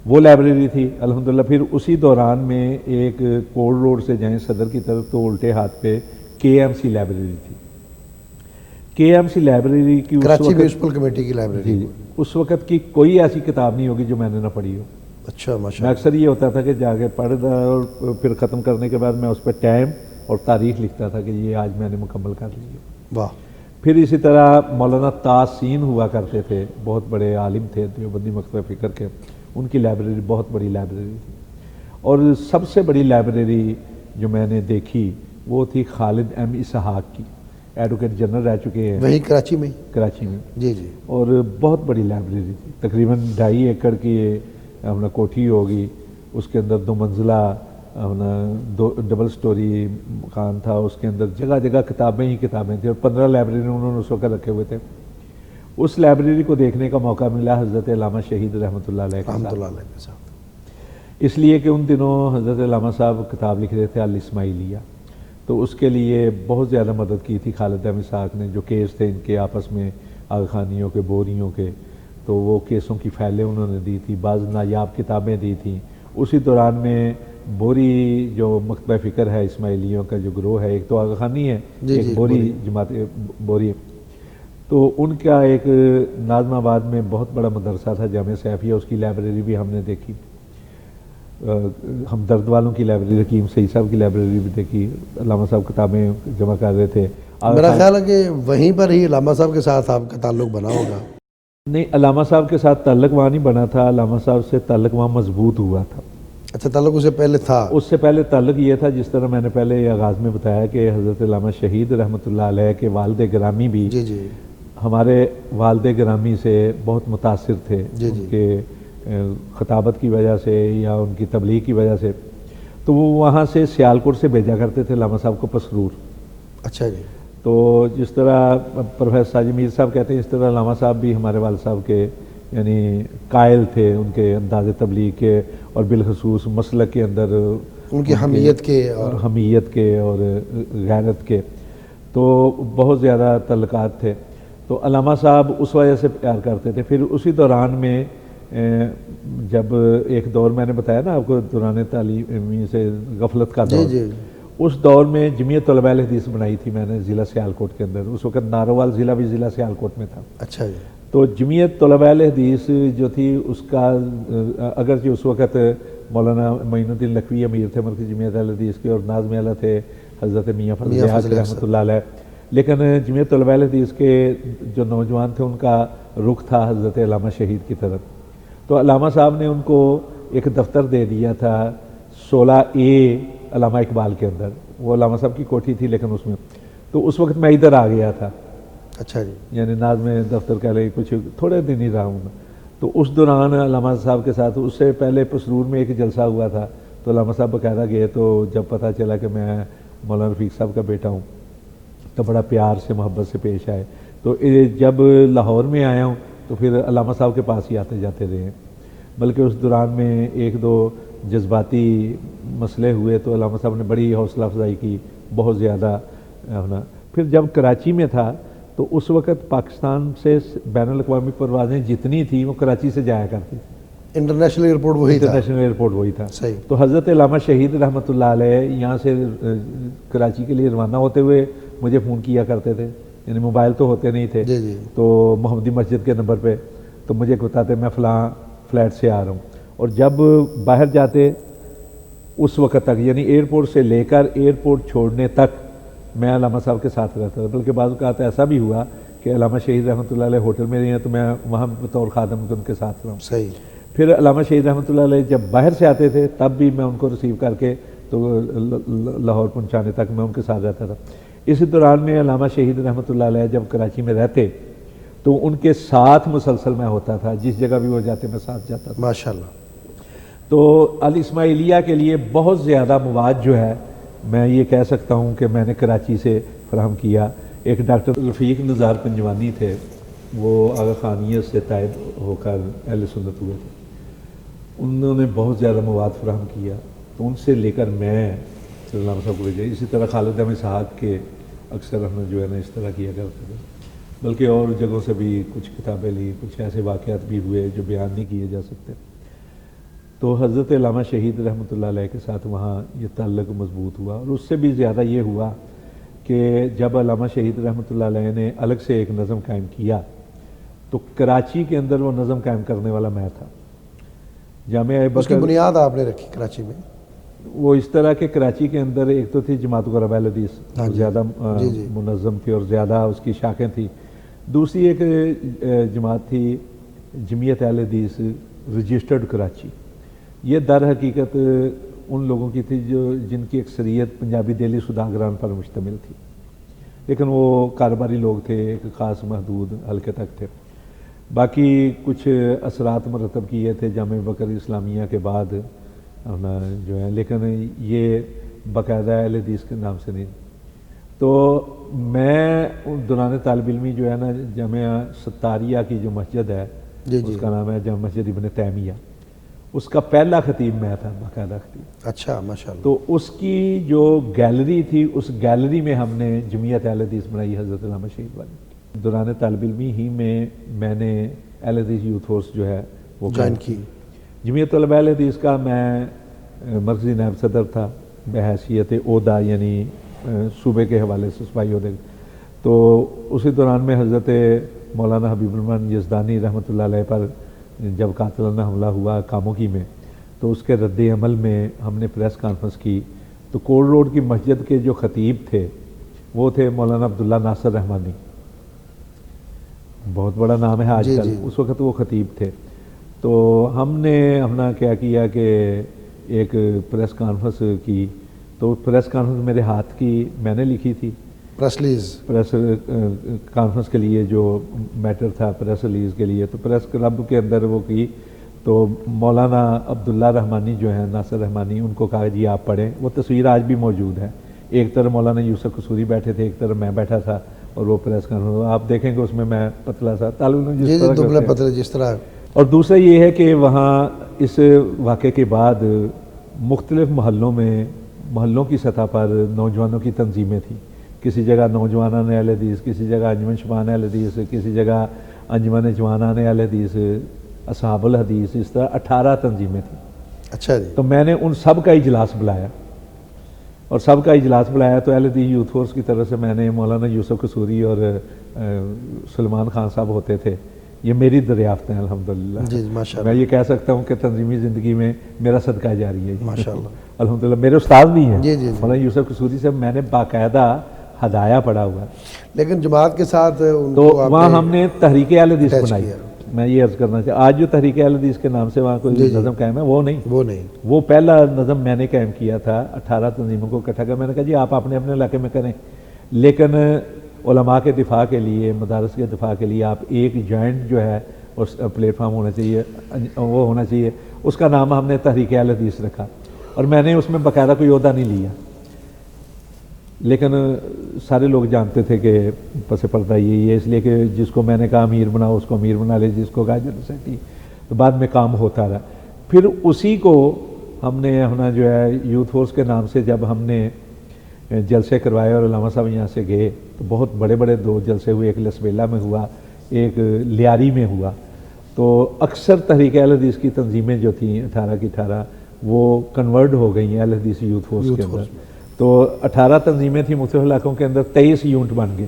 وہ لائبریری تھی الحمدللہ. پھر اسی دوران میں ایک کورٹ روڈ سے جائیں صدر کی طرف تو الٹے ہاتھ پہ کے ایم سی لائبریری تھی. کے ایم سی لائبریری کی کراچی میونسپل کمیٹی کی لائبریری. جی، اس وقت کی کوئی ایسی کتاب نہیں ہوگی جو میں نے نہ پڑھی ہو. اچھا ماشاء میں اکثر یہ ہوتا تھا کہ جا کے پڑھتا اور پھر ختم کرنے کے بعد میں اس پہ ٹائم اور تاریخ لکھتا تھا کہ یہ آج میں نے مکمل کر لی. واہ. پھر اسی طرح مولانا تاسین ہوا کرتے تھے، بہت بڑے عالم تھے دیوبندی مکتبہ فکر کے، ان کی لائبریری بہت بڑی لائبریری تھی. اور سب سے بڑی لائبریری جو میں نے دیکھی وہ تھی خالد ایم اسحاق کی، ایڈوکیٹ جنرل رہ چکے ہیں وہیں کراچی میں. کراچی میں. جی جی. اور بہت بڑی لائبریری تھی، تقریباً 2.5 ایکڑ کی اپنا کوٹھی ہوگی. اس کے اندر 2 منزلہ اپنا ڈبل سٹوری مکان تھا. اس کے اندر جگہ جگہ کتابیں ہی کتابیں تھیں، اور 15 لائبریری انہوں نے اس وقت رکھے ہوئے تھے. اس لائبریری کو دیکھنے کا موقع ملا حضرت علامہ شہید رحمۃ اللہ علیہ کے ساتھ. اس لیے کہ ان دنوں حضرت علامہ صاحب کتاب لکھ رہے تھے الاسماعیلیہ، تو اس کے لیے بہت زیادہ مدد کی تھی خالد احمد اسحاق نے. جو کیس تھے ان کے آپس میں آغا خانیوں کے، بوریوں کے، تو وہ کیسوں کی فائلیں انہوں نے دی تھی. بعض نایاب کتابیں دی تھیں. اسی دوران میں بوری جو مکتبہ فکر ہے اسماعیلیوں کا جو گروہ ہے، ایک تو آغا خانی ہے، ایک بوری جماعت بوری، تو ان کا ایک ناظم آباد میں بہت بڑا مدرسہ تھا جامعہ سیفیہ، اس کی لائبریری بھی ہم نے دیکھی. ہمدرد والوں کی لائبریری، حکیم سعید صاحب کی لائبریری بھی دیکھی. علامہ صاحب کتابیں جمع کر رہے تھے. میرا خیال ہے کہ وہیں پر ہی علامہ صاحب کے ساتھ آپ کا تعلق بنا ہوگا. نہیں، علامہ صاحب کے ساتھ تعلق وہاں نہیں بنا تھا، علامہ صاحب سے تعلق وہاں مضبوط ہوا تھا. اچھا، تعلق اس سے پہلے تھا؟ اس سے پہلے تعلق یہ تھا، جس طرح میں نے پہلے آغاز میں بتایا کہ حضرت علامہ شہید رحمۃ اللہ علیہ کے والد گرامی بھی جی جی ہمارے والد گرامی سے بہت متاثر تھے. ان کے خطابت کی وجہ سے یا ان کی تبلیغ کی وجہ سے. تو وہ وہاں سے سیالکوٹ سے بھیجا کرتے تھے علامہ صاحب کو پسرور. اچھا جی. تو جس طرح پروفیسر ساجد میر صاحب کہتے ہیں، اس طرح علامہ صاحب بھی ہمارے والد صاحب کے یعنی قائل تھے ان کے انداز تبلیغ کے، اور بالخصوص مسلک کے اندر ان کی حمیت کے اور غیرت کے. تو بہت زیادہ تعلقات تھے. تو علامہ صاحب اس وجہ سے پیار کرتے تھے. پھر اسی دوران میں جب ایک دور میں نے بتایا نا آپ کو دوران تعلیمی سے غفلت کا دور، اس دور میں جمعیت طلباء الحدیث بنائی تھی میں نے ضلع سیالکوٹ کے اندر. اس وقت ناروال ضلع بھی ضلع سیالکوٹ میں تھا. اچھا جی. تو جمعیت طلباء الحدیث جو تھی اس کا اگرچہ اس وقت مولانا معین الدین لکھوی امیر تھے مرکزی جمعیت اہل حدیث کے، اور ناظم اعلیٰ تھے حضرت میاں فضل حق رحمۃ اللہ علیہ، لیکن جمعیت طلباء اہل حدیث کے جو نوجوان تھے ان کا رخ تھا حضرت علامہ شہید کی طرف. تو علامہ صاحب نے ان کو ایک دفتر دے دیا تھا 16A علامہ اقبال کے اندر، وہ علامہ صاحب کی کوٹھی تھی لیکن اس میں. تو اس وقت میں ادھر آ گیا تھا، اچھا جی، یعنی ناظم دفتر کہہ لیں، کچھ تھوڑے دن ہی رہا ہوں میں. تو اس دوران علامہ صاحب کے ساتھ، اس سے پہلے پسرور میں ایک جلسہ ہوا تھا، تو علامہ صاحب باقاعدہ گئے. تو جب پتہ چلا کہ میں مولانا رفیق صاحب کا بیٹا ہوں تو بڑا پیار سے محبت سے پیش آئے. تو جب لاہور میں آیا ہوں تو پھر علامہ صاحب کے پاس ہی آتے جاتے رہے ہیں، بلکہ اس دوران میں ایک دو جذباتی مسئلے ہوئے تو علامہ صاحب نے بڑی حوصلہ افزائی کی، بہت زیادہ. پھر جب کراچی میں تھا تو اس وقت پاکستان سے بین الاقوامی پروازیں جتنی تھیں وہ کراچی سے جایا کرتی تھیں، انٹرنیشنل ایئرپورٹ وہی تھا. انٹرنیشنل ایئرپورٹ وہی تھا. صحیح. تو حضرت علامہ شہید رحمۃ اللہ علیہ یہاں سے کراچی کے لیے روانہ ہوتے ہوئے مجھے فون کیا کرتے تھے، یعنی موبائل تو ہوتے نہیں تھے. جی جی. تو محمدی مسجد کے نمبر پہ تو مجھے بتاتے میں فلاں فلیٹ سے آ رہا ہوں. اور جب باہر جاتے اس وقت تک، یعنی ایئرپورٹ سے لے کر ایئرپورٹ چھوڑنے تک میں علامہ صاحب کے ساتھ رہتا تھا. بلکہ بعض اوقات ایسا بھی ہوا کہ علامہ شہید رحمۃ اللہ علیہ ہوٹل میں رہی ہیں تو میں وہاں بطور خادم ان کے ساتھ رہا ہوں. صحیح. پھر علامہ شہید رحمۃ اللہ علیہ جب باہر سے آتے تھے تب بھی میں ان کو ریسیو کر کے تو لاہور پہنچانے تک میں ان کے ساتھ رہتا تھا. اسی دوران میں علامہ شہید رحمۃ اللہ علیہ جب کراچی میں رہتے تو ان کے ساتھ مسلسل میں ہوتا تھا، جس جگہ بھی وہ جاتے میں ساتھ جاتا تھا. ماشاءاللہ. تو الاسماعیلیہ کے لیے بہت زیادہ مواد جو ہے میں یہ کہہ سکتا ہوں کہ میں نے کراچی سے فراہم کیا. ایک ڈاکٹر رفیق نزار پنجوانی تھے، وہ آغا خانیت سے تائب ہو کر اہل سنت ہوئے تھے، انہوں نے بہت زیادہ مواد فراہم کیا. تو ان سے لے کر میں علامہ صاحب کو بھیجا. اسی طرح خالد احمد اسحاق کے اکثر ہم نے جو ہے نا اس طرح کیا کرتے تھے. بلکہ اور جگہوں سے بھی کچھ کتابیں لی، کچھ ایسے واقعات بھی ہوئے جو بیان نہیں کیے جا سکتے. تو حضرت علامہ شہید رحمۃ اللہ علیہ کے ساتھ وہاں یہ تعلق مضبوط ہوا. اور اس سے بھی زیادہ یہ ہوا کہ جب علامہ شہید رحمۃ اللہ علیہ نے الگ سے ایک نظم قائم کیا تو کراچی کے اندر وہ نظم قائم کرنے والا میں تھا. جامعہ اس کی بنیاد آپ نے رکھی کراچی میں. وہ اس طرح کہ کراچی کے اندر ایک تو تھی جماعت غرباء اہل حدیث، زیادہ منظم تھی اور زیادہ اس کی شاخیں تھیں. دوسری ایک جماعت تھی جمعیت اہل حدیث رجسٹرڈ کراچی. یہ در حقیقت ان لوگوں کی تھی جن کی اکثریت پنجابی دہلی سوداگران پر مشتمل تھی، لیکن وہ کاروباری لوگ تھے، ایک خاص محدود حلقے تک تھے. باقی کچھ اثرات مرتب کیے تھے جامعہ بکر اسلامیہ کے بعد جو ہے، لیکن یہ باقاعدہ اہل حدیث کے نام سے نہیں. تو میں دوران طالب علمی جو ہے نا جامعہ ستاریہ کی جو مسجد ہے اس کا نام ہے جامع مسجد ابن تیمیہ، اس کا پہلا خطیب میں تھا، باقاعدہ خطیب. اچھا ماشاءاللہ. تو اس کی جو گیلری تھی اس گیلری میں ہم نے جمعیت اہل حدیث بنائی حضرت علامہ شہید والی. دوران طالب علمی ہی میں نے اہل حدیث یوتھ فورس جو ہے وہ جوائن کی. جمعیت طلباء اہل حدیث کا میں مرکزی نائب صدر تھا بحیثیت عہدہ، یعنی صوبے کے حوالے سے صوبائی عہدے. تو اسی دوران میں حضرت مولانا حبیب الرحمن یزدانی رحمۃ اللہ علیہ پر جب قاتلانہ حملہ ہوا کاموکی میں تو اس کے رد عمل میں ہم نے پریس کانفرنس کی. تو کول روڈ کی مسجد کے جو خطیب تھے وہ تھے مولانا عبداللہ ناصر رحمانی، بہت بڑا نام ہے آج کل. اس وقت وہ خطیب تھے. تو ہم نے اپنا کیا کیا کہ ایک پریس کانفرنس کی. تو پریس کانفرنس میرے ہاتھ کی میں نے لکھی تھی، پریس کانفرنس کے لیے جو میٹر تھا پریس ریلیز کے لیے. تو پریس کلب کے اندر وہ کی تو مولانا عبداللہ رحمانی جو ہیں ناصر رحمانی، ان کو کہا جی آپ پڑھیں. وہ تصویر آج بھی موجود ہے. ایک طرف مولانا یوسف قصوری بیٹھے تھے، ایک طرف میں بیٹھا تھا، اور وہ پریس کانفرنس آپ دیکھیں گے اس میں میں پتلا سا طالب جس طرح. اور دوسرا یہ ہے کہ وہاں اس واقعے کے بعد مختلف محلوں کی سطح پر نوجوانوں کی تنظیمیں تھیں. کسی جگہ نوجوانان اہل حدیث، کسی جگہ انجمن شبان اہل حدیث، کسی جگہ انجمن جوانان اہل حدیث، اصحاب الحدیث، اس طرح 18 تنظیمیں تھیں. اچھا جی. تو میں نے ان سب کا اجلاس بلایا، اور سب کا اجلاس بلایا تو اہل حدیث یوتھ فورس کی طرف سے میں نے مولانا یوسف قصوری اور سلمان خان صاحب ہوتے تھے، یہ میری دریافت ہیں الحمدللہ. جی ماشاء میں اللہ یہ کہہ سکتا ہوں کہ تنظیمی زندگی میں میرا صدقہ جاری ہے ماشاء اللہ. الحمدللہ. میرے استاد بھی ہیں جی جی جی. مولانا یوسف قصوری سے میں نے باقاعدہ ہدایہ پڑھا ہوا ہے. لیکن جماعت کے ساتھ ان تو کو آپ وہاں نے ہم نے تحریک اہل حدیث اٹیچ بنائی. کیا. میں یہ عرض کرنا چاہتا آج جو تحریک اہل حدیث کے نام سے وہاں جی کوئی جی. نظم قائم ہے وہ نہیں. وہ نہیں. وہ پہلا نظم میں نے قائم کیا تھا. 18 تنظیموں کو اکٹھا کر میں نے کہا جی آپ اپنے اپنے علاقے میں کریں لیکن علماء کے دفاع کے لیے مدارس کے دفاع کے لیے آپ ایک جوائنٹ جو ہے اس پلیٹ فارم ہونا چاہیے وہ ہونا چاہیے. اس کا نام ہم نے تحریک اہل حدیث رکھا اور میں نے اس میں باقاعدہ کوئی عہدہ نہیں لیا لیکن سارے لوگ جانتے تھے کہ پس پردہ یہی ہے اس لیے کہ جس کو میں نے کہا امیر بناؤ اس کو امیر بنا لے جس کو کہا جنرل سیکرٹری تو بعد میں کام ہوتا رہا. پھر اسی کو ہم نے ہونا جو ہے یوتھ فورس کے نام سے جب ہم نے جلسے کروائے اور علامہ صاحب یہاں سے گئے تو بہت بڑے بڑے 2 جلسے ہوئے. ایک لسبیلا میں ہوا ایک لیاری میں ہوا. تو اکثر تحریک اہل حدیث کی تنظیمیں جو تھیں 18 کی 18 وہ کنورٹ ہو گئی ہیں اہل حدیث یوتھ فورس کے اندر. تو 18 تنظیمیں تھیں مختلف علاقوں کے اندر 23 یونٹ بن گئے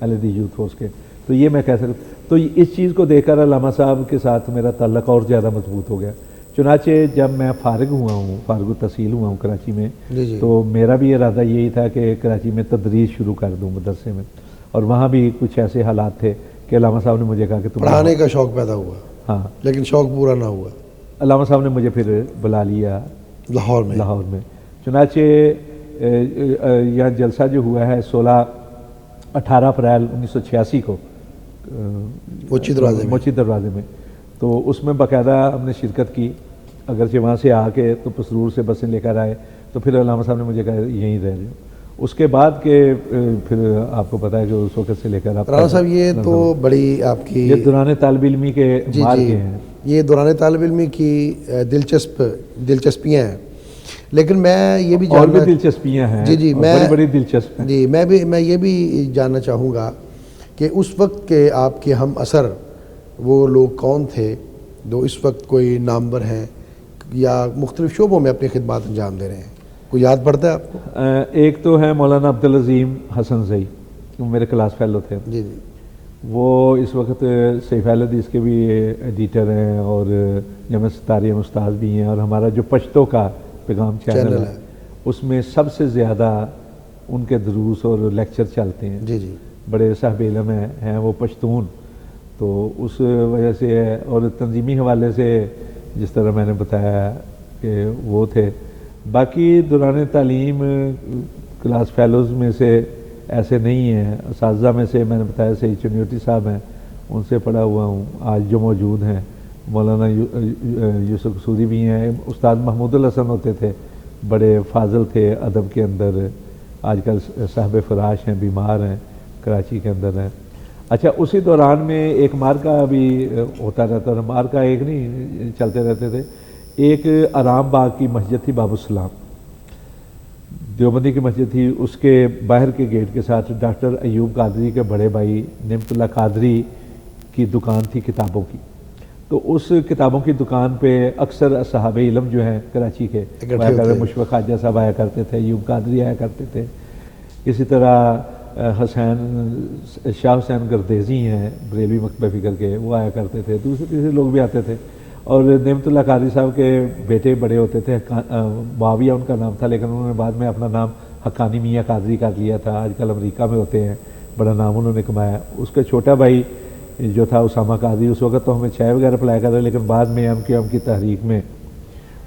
اہل حدیث یوتھ فورس کے. تو یہ میں کہہ سکتا تو اس چیز کو دیکھ کر علامہ صاحب کے ساتھ میرا تعلق اور زیادہ مضبوط ہو گیا. چنانچہ جب میں فارغ ہوا ہوں فارغ التحصیل ہوا ہوں کراچی میں جی جی. تو میرا بھی ارادہ یہی تھا کہ کراچی میں تدریس شروع کر دوں مدرسے میں. اور وہاں بھی کچھ ایسے حالات تھے کہ علامہ صاحب نے مجھے کہا کہ تم پڑھانے کا شوق پیدا ہوا ہاں لیکن شوق پورا نہ ہوا. علامہ صاحب نے مجھے پھر بلا لیا لاہور میں. لاہور میں. چنانچہ یہاں جلسہ جو ہوا ہے 18 اپریل 1986 کو موچی دروازے میں تو اس میں باقاعدہ ہم نے شرکت کی. اگرچہ وہاں سے آ کے تو پسرور سے بسیں لے کر آئے تو پھر علامہ صاحب نے مجھے کہا یہیں رہ رہے ہو. اس کے بعد کہ پھر آپ کو پتہ ہے کہ اس وقت سے لے کر رانا صاحب یہ تو بڑی آپ کی یہ دوران طالب علمی کے مار کے ہیں. یہ دوران طالب علمی کی دلچسپیاں ہیں لیکن میں یہ بھی اور بھی دلچسپیاں ہیں جی جی بڑی بڑی دلچسپ ہیں. جی میں یہ بھی جاننا چاہوں گا کہ اس وقت کے آپ کے ہم اثر وہ لوگ کون تھے جو اس وقت کوئی نامور ہیں یا مختلف شعبوں میں اپنی خدمات انجام دے رہے ہیں. کوئی یاد پڑتا ہے آپ کو؟ ایک تو ہے مولانا عبدالعظیم حسن زئی وہ میرے کلاس فیلو تھے. جی جی. وہ اس وقت سیف اہل حدیث کے بھی ایڈیٹر ہیں اور جامعہ ستاریہ میں استاد بھی ہیں اور ہمارا جو پشتو کا پیغام چینل ہے اس میں سب سے زیادہ ان کے دروس اور لیکچر چلتے ہیں. جی جی. بڑے صاحب علم ہیں وہ پشتون. تو اس وجہ سے اور تنظیمی حوالے سے جس طرح میں نے بتایا کہ وہ تھے. باقی دوران تعلیم کلاس فیلوز میں سے ایسے نہیں ہیں. اساتذہ میں سے میں نے بتایا سید چنیوٹی صاحب ہیں ان سے پڑھا ہوا ہوں آج جو موجود ہیں. مولانا یوسف قصوری بھی ہیں. استاد محمود الحسن ہوتے تھے بڑے فاضل تھے ادب کے اندر. آج کل صاحب فراش ہیں بیمار ہیں کراچی کے اندر ہیں. اچھا اسی دوران میں ایک مارکا بھی ہوتا رہتا تھا. مارکا ایک نہیں چلتے رہتے تھے. ایک آرام باغ کی مسجد تھی باب السلام دیوبندی کی مسجد تھی. اس کے باہر کے گیٹ کے ساتھ ڈاکٹر ایوب قادری کے بڑے بھائی نعمت اللہ قادری کی دکان تھی کتابوں کی. تو اس کتابوں کی دکان پہ اکثر اصحاب علم جو ہیں کراچی کے مشفق خواجہ صاحب آیا کرتے تھے ایوب قادری آیا کرتے تھے. اسی طرح شاہ حسین گردیزی ہیں بریلوی مکتبہ فکر کے وہ آیا کرتے تھے. دوسرے تیسرے لوگ بھی آتے تھے. اور نعمت اللہ قادری صاحب کے بیٹے بڑے ہوتے تھے. معاویہ ان کا نام تھا لیکن انہوں نے بعد میں اپنا نام حقانی میاں قادری کر لیا تھا. آج کل امریکہ میں ہوتے ہیں. بڑا نام انہوں نے کمایا. اس کا چھوٹا بھائی جو تھا اسامہ قادری اس وقت تو ہمیں چائے وغیرہ پلایا کرتا لیکن بعد میں ایم کی تحریک میں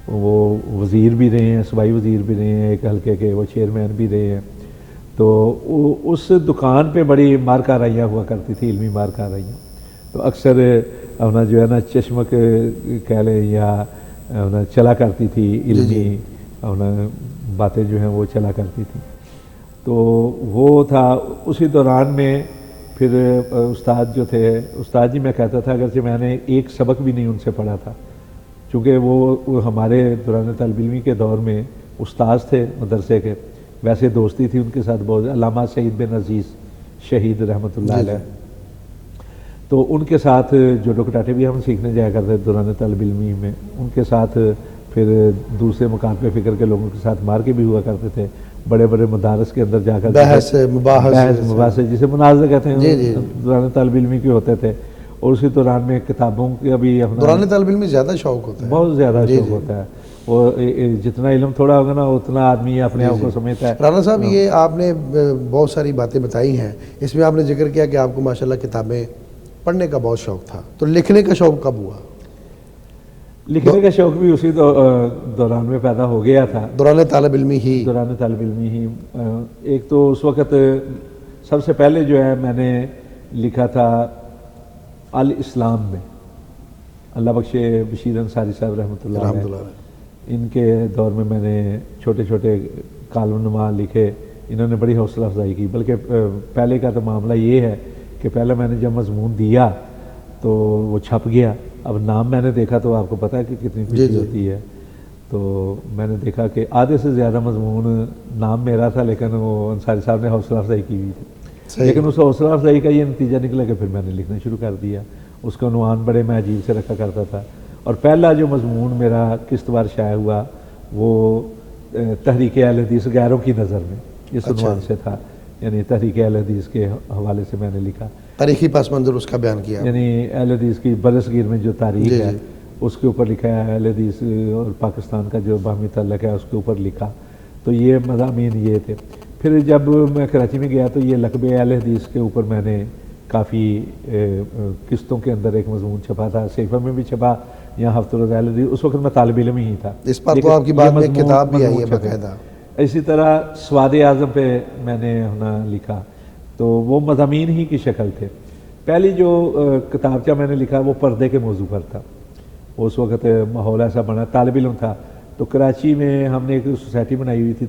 وہ وزیر بھی رہے ہیں صوبائی وزیر بھی رہے ہیں ایک حلقے کے وہ چیئرمین بھی رہے ہیں. تو اس دکان پہ بڑی مار کارائیاں ہوا کرتی تھی علمی مار کارائیاں. تو اکثر اپنا جو ہے نا چشمک کہہ لیں یا اپنا چلا کرتی تھی علمی اپنا باتیں جو ہیں وہ چلا کرتی تھی. تو وہ تھا اسی دوران میں. پھر استاد جو تھے استاد جی میں کہتا تھا اگرچہ میں نے ایک سبق بھی نہیں ان سے پڑھا تھا چونکہ وہ ہمارے دوران طالب علمی کے دور میں استاد تھے مدرسے کے. ویسے دوستی تھی ان کے ساتھ بہت. علامہ سعید بن عزیز شہید رحمۃ اللہ علیہ. تو ان کے ساتھ جو ڈکٹاٹے بھی ہم سیکھنے جایا کرتے دوران طالب علمی میں ان کے ساتھ پھر دوسرے مقام پہ فکر کے لوگوں کے ساتھ مار کے بھی ہوا کرتے تھے. بڑے بڑے مدارس کے اندر جا کر بحث مباحث جسے مناظرے کہتے ہیں دوران طالب علمی کے ہوتے تھے. اور اسی دوران میں کتابوں کا بھی اپنا دوران طالب علم میں زیادہ شوق ہوتا ہے، بہت زیادہ شوق ہوتا ہے، اور جتنا علم تھوڑا ہوگا نا اتنا آدمی اپنے آپ کو سمجھتا ہے۔ رانا صاحب یہ آپ نے بہت ساری باتیں بتائی ہیں، اس میں آپ نے ذکر کیا کہ آپ کو ماشاءاللہ کتابیں پڑھنے کا بہت شوق تھا، تو لکھنے کا شوق کب ہوا؟ لکھنے کا شوق بھی اسی دوران میں پیدا ہو گیا تھا، دوران طالب علمی ہی؟ دوران طالب علمی ہی۔ ایک تو اس وقت سب سے پہلے جو ہے میں نے لکھا تھا الاسلام میں، اللہ بخش بشیر انصاری صاحب رحمۃ اللہ علیہ، ان کے دور میں میں نے چھوٹے چھوٹے کالم نما لکھے، انہوں نے بڑی حوصلہ افزائی کی۔ بلکہ پہلے کا تو معاملہ یہ ہے کہ پہلے میں نے جب مضمون دیا تو وہ چھپ گیا، اب نام میں نے دیکھا تو آپ کو پتہ ہے کہ کتنی خوشی ہوتی ہے، تو میں نے دیکھا کہ آدھے سے زیادہ مضمون نام میرا تھا، لیکن وہ انصاری صاحب نے حوصلہ افزائی کی ہوئی تھی، لیکن اس حوصلہ افزائی کا یہ نتیجہ نکلا کہ پھر میں نے لکھنا شروع کر دیا۔ اس کا عنوان بڑے میں عجیب سے رکھا کرتا تھا، اور پہلا جو مضمون میرا قسط وار شائع ہوا وہ تحریک اہل حدیث غیروں کی نظر میں، اس عنوان سے تھا، یعنی تحریک اہل حدیث کے حوالے سے میں نے لکھا، تاریخی پس منظر اس کا بیان کیا، یعنی اہل حدیث کی برصغیر میں جو تاریخ ہے اس کے اوپر لکھا ہے، اہل حدیث اور پاکستان کا جو باہمی تعلق ہے اس کے اوپر لکھا، تو یہ مضامین یہ تھے۔ پھر جب میں کراچی میں گیا تو یہ لقب اہل حدیث کے اوپر میں نے کافی قسطوں کے اندر ایک مضمون چھپا تھا، صحیفہ میں بھی چھپا، یہاں ہفتہ روز اہل حدیث، اس وقت میں طالب علم ہی تھا، اس پر تو آپ کی بات میں کتاب بھی آئی ہے باقاعدہ۔ اسی طرح سواد اعظم پہ میں نے لکھا، تو وہ مضامین ہی کی شکل تھے۔ پہلی جو کتابچہ میں نے لکھا وہ پردے کے موضوع پر تھا، اس وقت ماحول ایسا بنا، طالب علم تھا، تو کراچی میں ہم نے ایک سوسائٹی بنائی ہوئی تھی،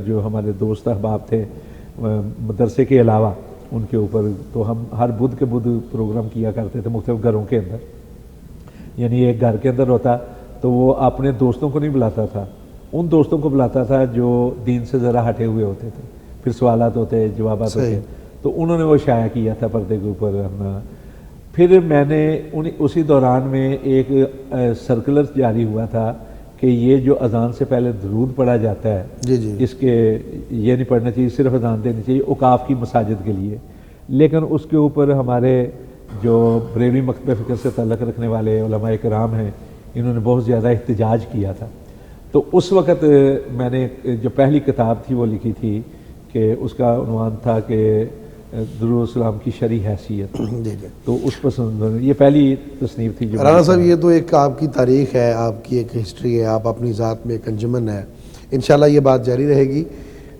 جو ہمارے دوست احباب تھے مدرسے کے علاوہ ان کے اوپر، تو ہم ہر بدھ کے بدھ پروگرام کیا کرتے تھے مختلف گھروں کے اندر، یعنی ایک گھر کے اندر ہوتا تو وہ اپنے دوستوں کو نہیں بلاتا تھا، ان دوستوں کو بلاتا تھا جو دین سے ذرا ہٹے ہوئے ہوتے تھے، پھر سوالات ہوتے، جوابات ہوتے، تو انہوں نے وہ شائع کیا تھا پردے کے اوپر اپنا۔ پھر میں نے اسی دوران میں ایک سرکولر جاری ہوا تھا کہ یہ جو اذان سے پہلے درود پڑھا جاتا ہے اس کے یہ نہیں پڑھنا چاہیے، صرف اذان دینی چاہیے اوقاف کی مساجد کے لیے، لیکن اس کے اوپر ہمارے جو بریلوی مکتب فکر سے تعلق رکھنے والے علماء کرام ہیں انہوں نے بہت زیادہ احتجاج کیا تھا، تو اس وقت میں نے جو پہلی کتاب تھی وہ لکھی تھی کہ اس کا عنوان تھا کہ درود السلام کی شرعی حیثیت، تو اس پسند یہ پہلی تصنیف تھی۔ رانا صاحب یہ تو ایک آپ کی تاریخ ہے، آپ کی ایک ہسٹری ہے، آپ اپنی ذات میں ایک انجمن ہے، انشاءاللہ یہ بات جاری رہے گی۔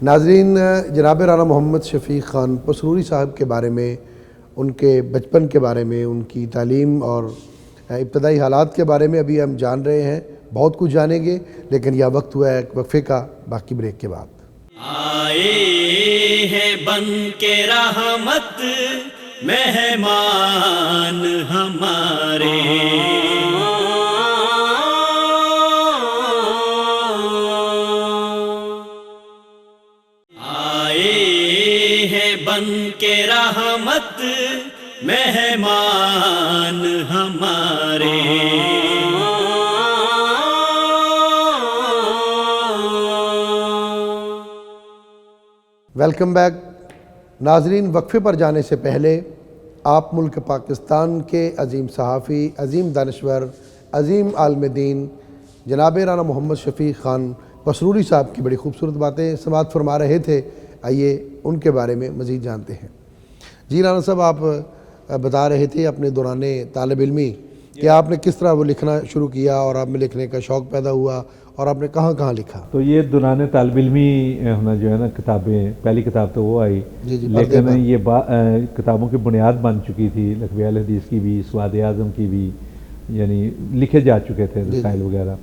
ناظرین، جناب رانا محمد شفیق خان پسروری صاحب کے بارے میں، ان کے بچپن کے بارے میں، ان کی تعلیم اور ابتدائی حالات کے بارے میں ابھی ہم جان رہے ہیں، بہت کچھ جانیں گے، لیکن یہ وقت ہوا ہے ایک وقفے کا، باقی بریک کے بعد۔ آئے ہیں بن کے رحمت مہمان ہمارے، آئے ہیں بن کے رحمت مہمان ہمارے، ویلکم بیک ناظرین۔ وقفے پر جانے سے پہلے آپ ملک پاکستان کے عظیم صحافی، عظیم دانشور، عظیم عالم دین جناب رانا محمد شفیق خان پسروری صاحب کی بڑی خوبصورت باتیں سماعت فرما رہے تھے، آئیے ان کے بارے میں مزید جانتے ہیں۔ جی رانا صاحب، آپ بتا رہے تھے اپنے دوران طالب علمی کہ آپ نے کس طرح وہ لکھنا شروع کیا اور آپ میں لکھنے کا شوق پیدا ہوا اور آپ نے کہاں کہاں لکھا؟ تو یہ دوران طالب علمی ہونا جو ہے نا، کتابیں پہلی کتاب تو وہ آئی، لیکن یہ کتابوں کی بنیاد بن چکی تھی، لقب اہل حدیث کی بھی، سواد اعظم کی بھی، یعنی لکھے جا چکے تھے رسائل وغیرہ،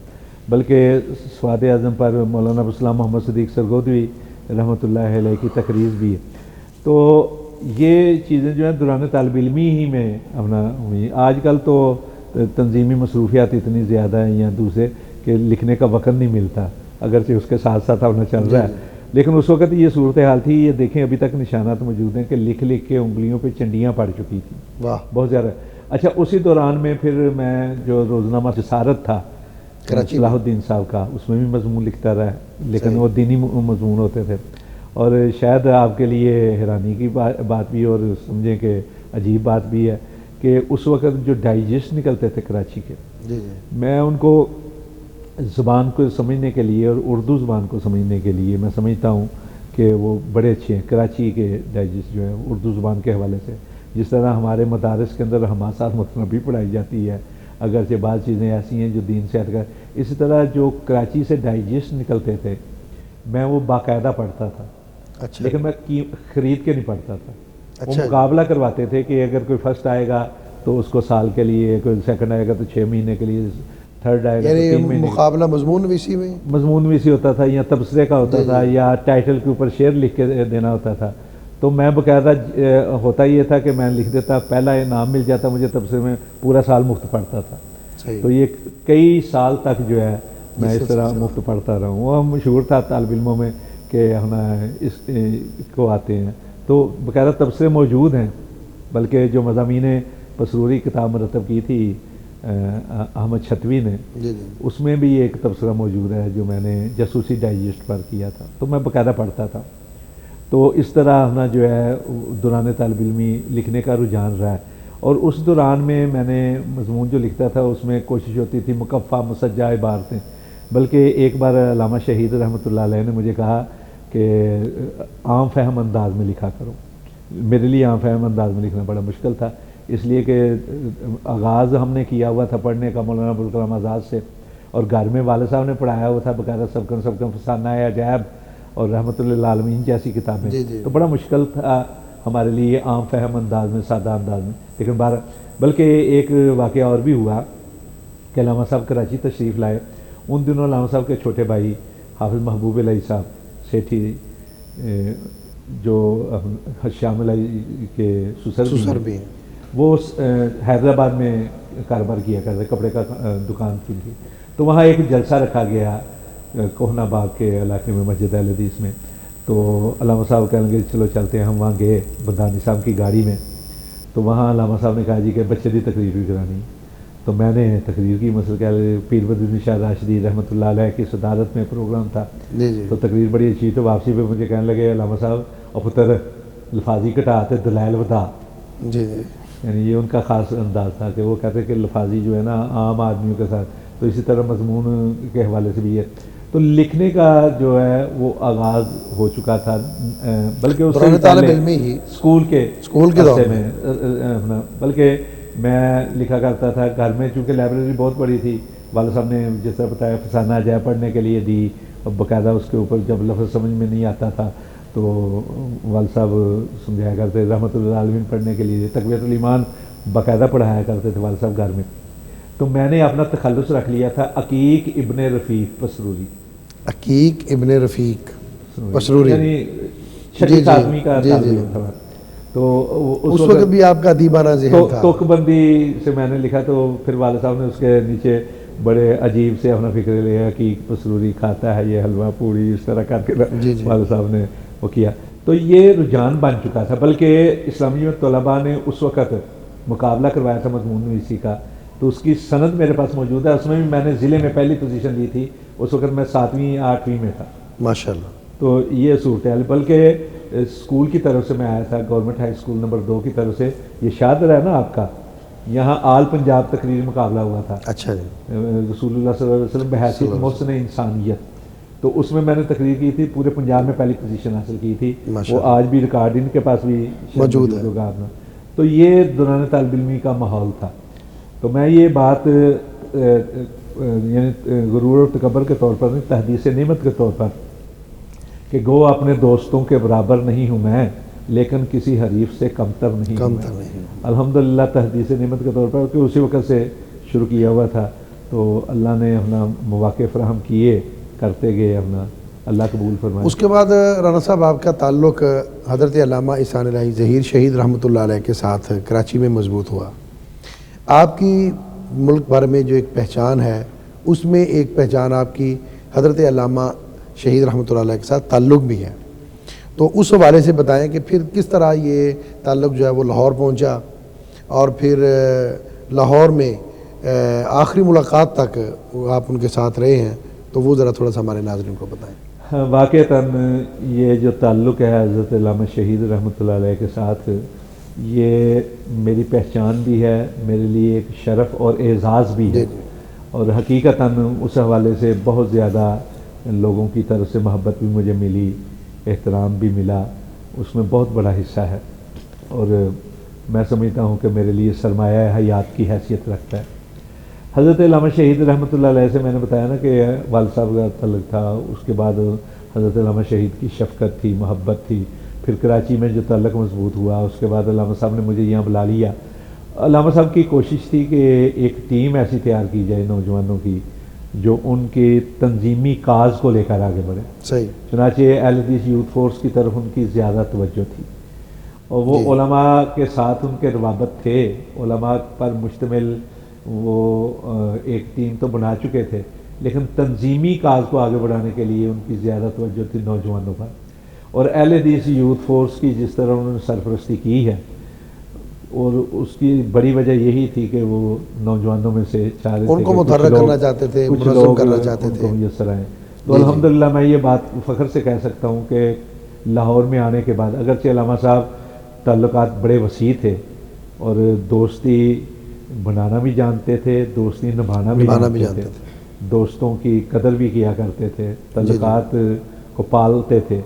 بلکہ سواد اعظم پر مولانا ابوالسلام محمد صدیق سرگودوی رحمۃ اللہ علیہ کی تقریر بھی ہے، تو یہ چیزیں جو ہیں دوران طالب علمی ہی میں اپنا ہوئی۔ آج کل تو تنظیمی مصروفیات اتنی زیادہ ہیں یا دوسرے کہ لکھنے کا وقت نہیں ملتا، اگرچہ اس کے ساتھ ساتھ ہونا چل رہا ہے، لیکن اس وقت یہ صورتحال تھی، یہ دیکھیں ابھی تک نشانات موجود ہیں کہ لکھ لکھ کے انگلیوں پہ چنڈیاں پڑ چکی تھیں، بہت زیادہ۔ اچھا، اسی دوران میں پھر میں جو روزنامہ جسارت تھا صلاح الدین صاحب کا، اس میں بھی مضمون لکھتا رہا، لیکن وہ دینی مضمون ہوتے تھے، اور شاید آپ کے لیے حیرانی کی بات بھی اور سمجھیں کہ عجیب بات بھی ہے کہ اس وقت جو ڈائجسٹ نکلتے تھے کراچی کے، جی جی میں ان کو زبان کو سمجھنے کے لیے اور اردو زبان کو سمجھنے کے لیے میں سمجھتا ہوں کہ وہ بڑے اچھے ہیں کراچی کے ڈائجسٹ جو ہیں اردو زبان کے حوالے سے. جس طرح ہمارے مدارس کے اندر حماسات متنبی پڑھائی جاتی ہے، اگرچہ بعض چیزیں ایسی ہیں جو دین سے ہٹ کر، اسی طرح جو کراچی سے ڈائجسٹ نکلتے تھے میں وہ باقاعدہ پڑھتا تھا. اچھا لیکن میں خرید کے نہیں پڑھتا تھا. وہ اچھا مقابلہ کرواتے تھے کہ اگر کوئی فرسٹ آئے گا تو اس کو سال کے لیے، کوئی سیکنڈ آئے گا تو 6 مہینے کے لیے، تھرڈ آئے گا تو 3 یعنی مہینے. مقابلہ مضمون ویسی میں؟ مضمون بھی سی ہوتا تھا یا تبصرے کا ہوتا تھا یا ٹائٹل کے اوپر شعر لکھ کے دینا ہوتا تھا. تو میں باقاعدہ ہوتا یہ تھا کہ میں لکھ دیتا، پہلا انعام مل جاتا مجھے تبصرے میں، پورا سال مفت پڑھتا تھا. صحیح. تو یہ کئی سال تک جو ہے میں اس طرح مفت پڑھتا رہا ہوں. وہ مشہور تھا طالب علموں میں کہ ہم اس کو آتے ہیں تو باقاعدہ تبصرے موجود ہیں. بلکہ جو مضامین پسروری کتاب مرتب کی تھی احمد چھتوی نے، جی جی اس میں بھی ایک تبصرہ موجود ہے جو میں نے جاسوسی ڈائجسٹ پر کیا تھا، تو میں باقاعدہ پڑھتا تھا. تو اس طرح ہمنا جو ہے دوران طالب علمی لکھنے کا رجحان رہا ہے. اور اس دوران میں نے مضمون جو لکھتا تھا اس میں کوشش ہوتی تھی مکفّہ مسجع عبارتیں. بلکہ ایک بار علامہ شہید رحمۃ اللہ علیہ نے مجھے کہا کہ عام فہم انداز میں لکھا کرو. میرے لیے عام فہم انداز میں لکھنا بڑا مشکل تھا، اس لیے کہ آغاز ہم نے کیا ہوا تھا پڑھنے کا مولانا ابوالکلام آزاد سے، اور گھر میں والد صاحب نے پڑھایا ہوا تھا باقاعدہ سبکن فسانہ عجائب اور رحمۃ اللہ عالمین جیسی کتابیں. جی جی. تو بڑا مشکل تھا ہمارے لیے عام فہم انداز میں، سادہ انداز میں. لیکن بلکہ ایک واقعہ اور بھی ہوا کہ علامہ صاحب کراچی تشریف لائے. ان دنوں علامہ صاحب کے چھوٹے بھائی حافظ محبوب علیہ صاحب سیٹھی جو شام علیہ کے سسر بھی ہیں، وہ حیدرآباد میں کاروبار کیا کرتے، کپڑے کا دکان تھی. تو وہاں ایک جلسہ رکھا گیا کوہنا باغ کے علاقے میں مسجد اہل حدیث میں. تو علامہ صاحب کہنے لگے چلو چلتے ہیں. ہم وہاں گئے بدانی صاحب کی گاڑی میں. تو وہاں علامہ صاحب نے کہا جی کہ بچے کی تقریر بھی کرانی. تو میں نے تقریر کی، مثلا کہ پیر بدر شاہ راشدی رحمۃ اللہ علیہ کی صدارت میں پروگرام تھا. جی جی تو تقریر بڑی اچھی. تو واپسی پہ مجھے کہنے لگے علامہ صاحب اور پتر لفاظی کٹاتے دلائل بتا. جی جی یعنی یہ ان کا خاص انداز تھا کہ وہ کہتے کہ لفاظی جو ہے نا عام آدمیوں کے ساتھ. تو اسی طرح مضمون کے حوالے سے بھی ہے. تو لکھنے کا جو ہے وہ آغاز ہو چکا تھا، بلکہ اس سے طالب علمی ہی اسکول کے دور میں بلکہ میں لکھا کرتا تھا گھر میں. چونکہ لائبریری بہت بڑی تھی، والد صاحب نے جس طرح بتایا فسانہ عجائب پڑھنے کے لیے دی، اور باقاعدہ اس کے اوپر جب لفظ سمجھ میں نہیں آتا تھا تو والد صاحب سمجھایا کرتے. رحمۃ اللہ عالمین پڑھنے کے لیے تقویۃ الایمان باقاعدہ پڑھایا کرتے تھے والد صاحب گھر میں. تو میں نے اپنا تخلص رکھ لیا تھا عقیق ابن رفیق پسروری. عقیق ابن رفیق پسروری، یعنی چھٹی ساتویں کا تھا. تو اس وقت بھی آپ کا ادیبانہ ذہن تھا. توک بندی سے میں نے لکھا. تو پھر والد صاحب نے اس کے نیچے بڑے عجیب سے اپنا فکر لیا کہ پسروری کھاتا ہے یہ حلوہ پوڑی اس طرح کر کے والد صاحب نے وہ کیا. تو یہ رجحان بن چکا تھا. بلکہ اسلامی طلباء نے اس وقت مقابلہ کروایا تھا مضمون نویسی کا، تو اس کی سند میرے پاس موجود ہے. اس میں بھی میں نے ضلع میں پہلی پوزیشن لی تھی. اس وقت میں 7ویں 8ویں میں تھا. ماشاءاللہ. تو یہ صورتحال. بلکہ اسکول کی طرف سے میں آیا تھا، گورنمنٹ ہائی اسکول نمبر 2 کی طرف سے. یہ شادر ہے نا آپ کا، یہاں آل پنجاب تقریر مقابلہ ہوا تھا. اچھا جی. رسول اللہ صلی اللہ علیہ وسلم بحیثیت محسن انسانیت. تو اس میں نے تقریر کی تھی، پورے پنجاب میں پہلی پوزیشن حاصل کی تھی. وہ آج بھی ریکارڈ ان کے پاس بھی موجود ہے. تو یہ دوران طالب علمی کا ماحول تھا. تو میں یہ بات یعنی غرور اور تکبر کے طور پر نہیں، تحدیث نعمت کے طور پر، کہ گو اپنے دوستوں کے برابر نہیں ہوں میں، لیکن کسی حریف سے کمتر نہیں ہوں میں. الحمدللہ تحدیث نعمت کے طور پر کہ اسی وقت سے شروع کیا ہوا تھا. تو اللہ نے اپنا مواقع فراہم کیے، کرتے گئے اپنا. اللہ قبول فرمائے. اس کے بعد رانا صاحب آپ کا تعلق حضرت علامہ احسان الہی ظہیر شہید رحمۃ اللہ علیہ کے ساتھ کراچی میں مضبوط ہوا. آپ کی ملک بھر میں جو ایک پہچان ہے، اس میں ایک پہچان آپ کی حضرت علامہ شہید رحمۃ اللہ علیہ کے ساتھ تعلق بھی ہے. تو اس حوالے سے بتائیں کہ پھر کس طرح یہ تعلق جو ہے وہ لاہور پہنچا، اور پھر لاہور میں آخری ملاقات تک آپ ان کے ساتھ رہے ہیں. تو وہ ذرا تھوڑا سا ہمارے ناظرین کو بتائیں. واقعتاً یہ جو تعلق ہے حضرت علامہ شہید رحمۃ اللہ علیہ کے ساتھ، یہ میری پہچان بھی ہے، میرے لیے ایک شرف اور اعزاز بھی ہے، اور حقیقتاً اس حوالے سے بہت زیادہ لوگوں کی طرف سے محبت بھی مجھے ملی، احترام بھی ملا، اس میں بہت بڑا حصہ ہے، اور میں سمجھتا ہوں کہ میرے لیے سرمایہ حیات کی حیثیت رکھتا ہے۔ حضرت علامہ شہید رحمۃ اللہ علیہ سے میں نے بتایا نا کہ والد صاحب کا تعلق تھا، اس کے بعد حضرت علامہ شہید کی شفقت تھی، محبت تھی، پھر کراچی میں جو تعلق مضبوط ہوا، اس کے بعد علامہ صاحب نے مجھے یہاں بلا لیا۔ علامہ صاحب کی کوشش تھی کہ ایک ٹیم ایسی تیار کی جائے نوجوانوں کی جو ان کے تنظیمی کاز کو لے کر آگے بڑھے۔ صحیح۔ چنانچہ اہل حدیث یوتھ فورس کی طرف ان کی زیادہ توجہ تھی، اور وہ علماء کے ساتھ ان کے روابط تھے، علماء پر مشتمل وہ ایک ٹیم تو بنا چکے تھے، لیکن تنظیمی کاز کو آگے بڑھانے کے لیے ان کی زیادہ توجہ تھی نوجوانوں پر، اور اہل حدیث یوتھ فورس کی جس طرح انہوں نے سرپرستی کی ہے، اور اس کی بڑی وجہ یہی تھی کہ وہ نوجوانوں میں سے چاہ رہے تھے ان کو متحرک کرنا چاہتے تھے، منظم کرنا چاہتے تھے، میسر آئیں۔ تو الحمدللہ میں یہ بات فخر سے کہہ سکتا ہوں کہ لاہور میں آنے کے بعد اگرچہ علامہ صاحب تعلقات بڑے وسیع تھے، اور دوستی بنانا بھی جانتے تھے، دوستی نبھانا بھی جانتے تھے، دوستوں کی قدر بھی کیا کرتے تھے، تعلقات کو پالتے تھے،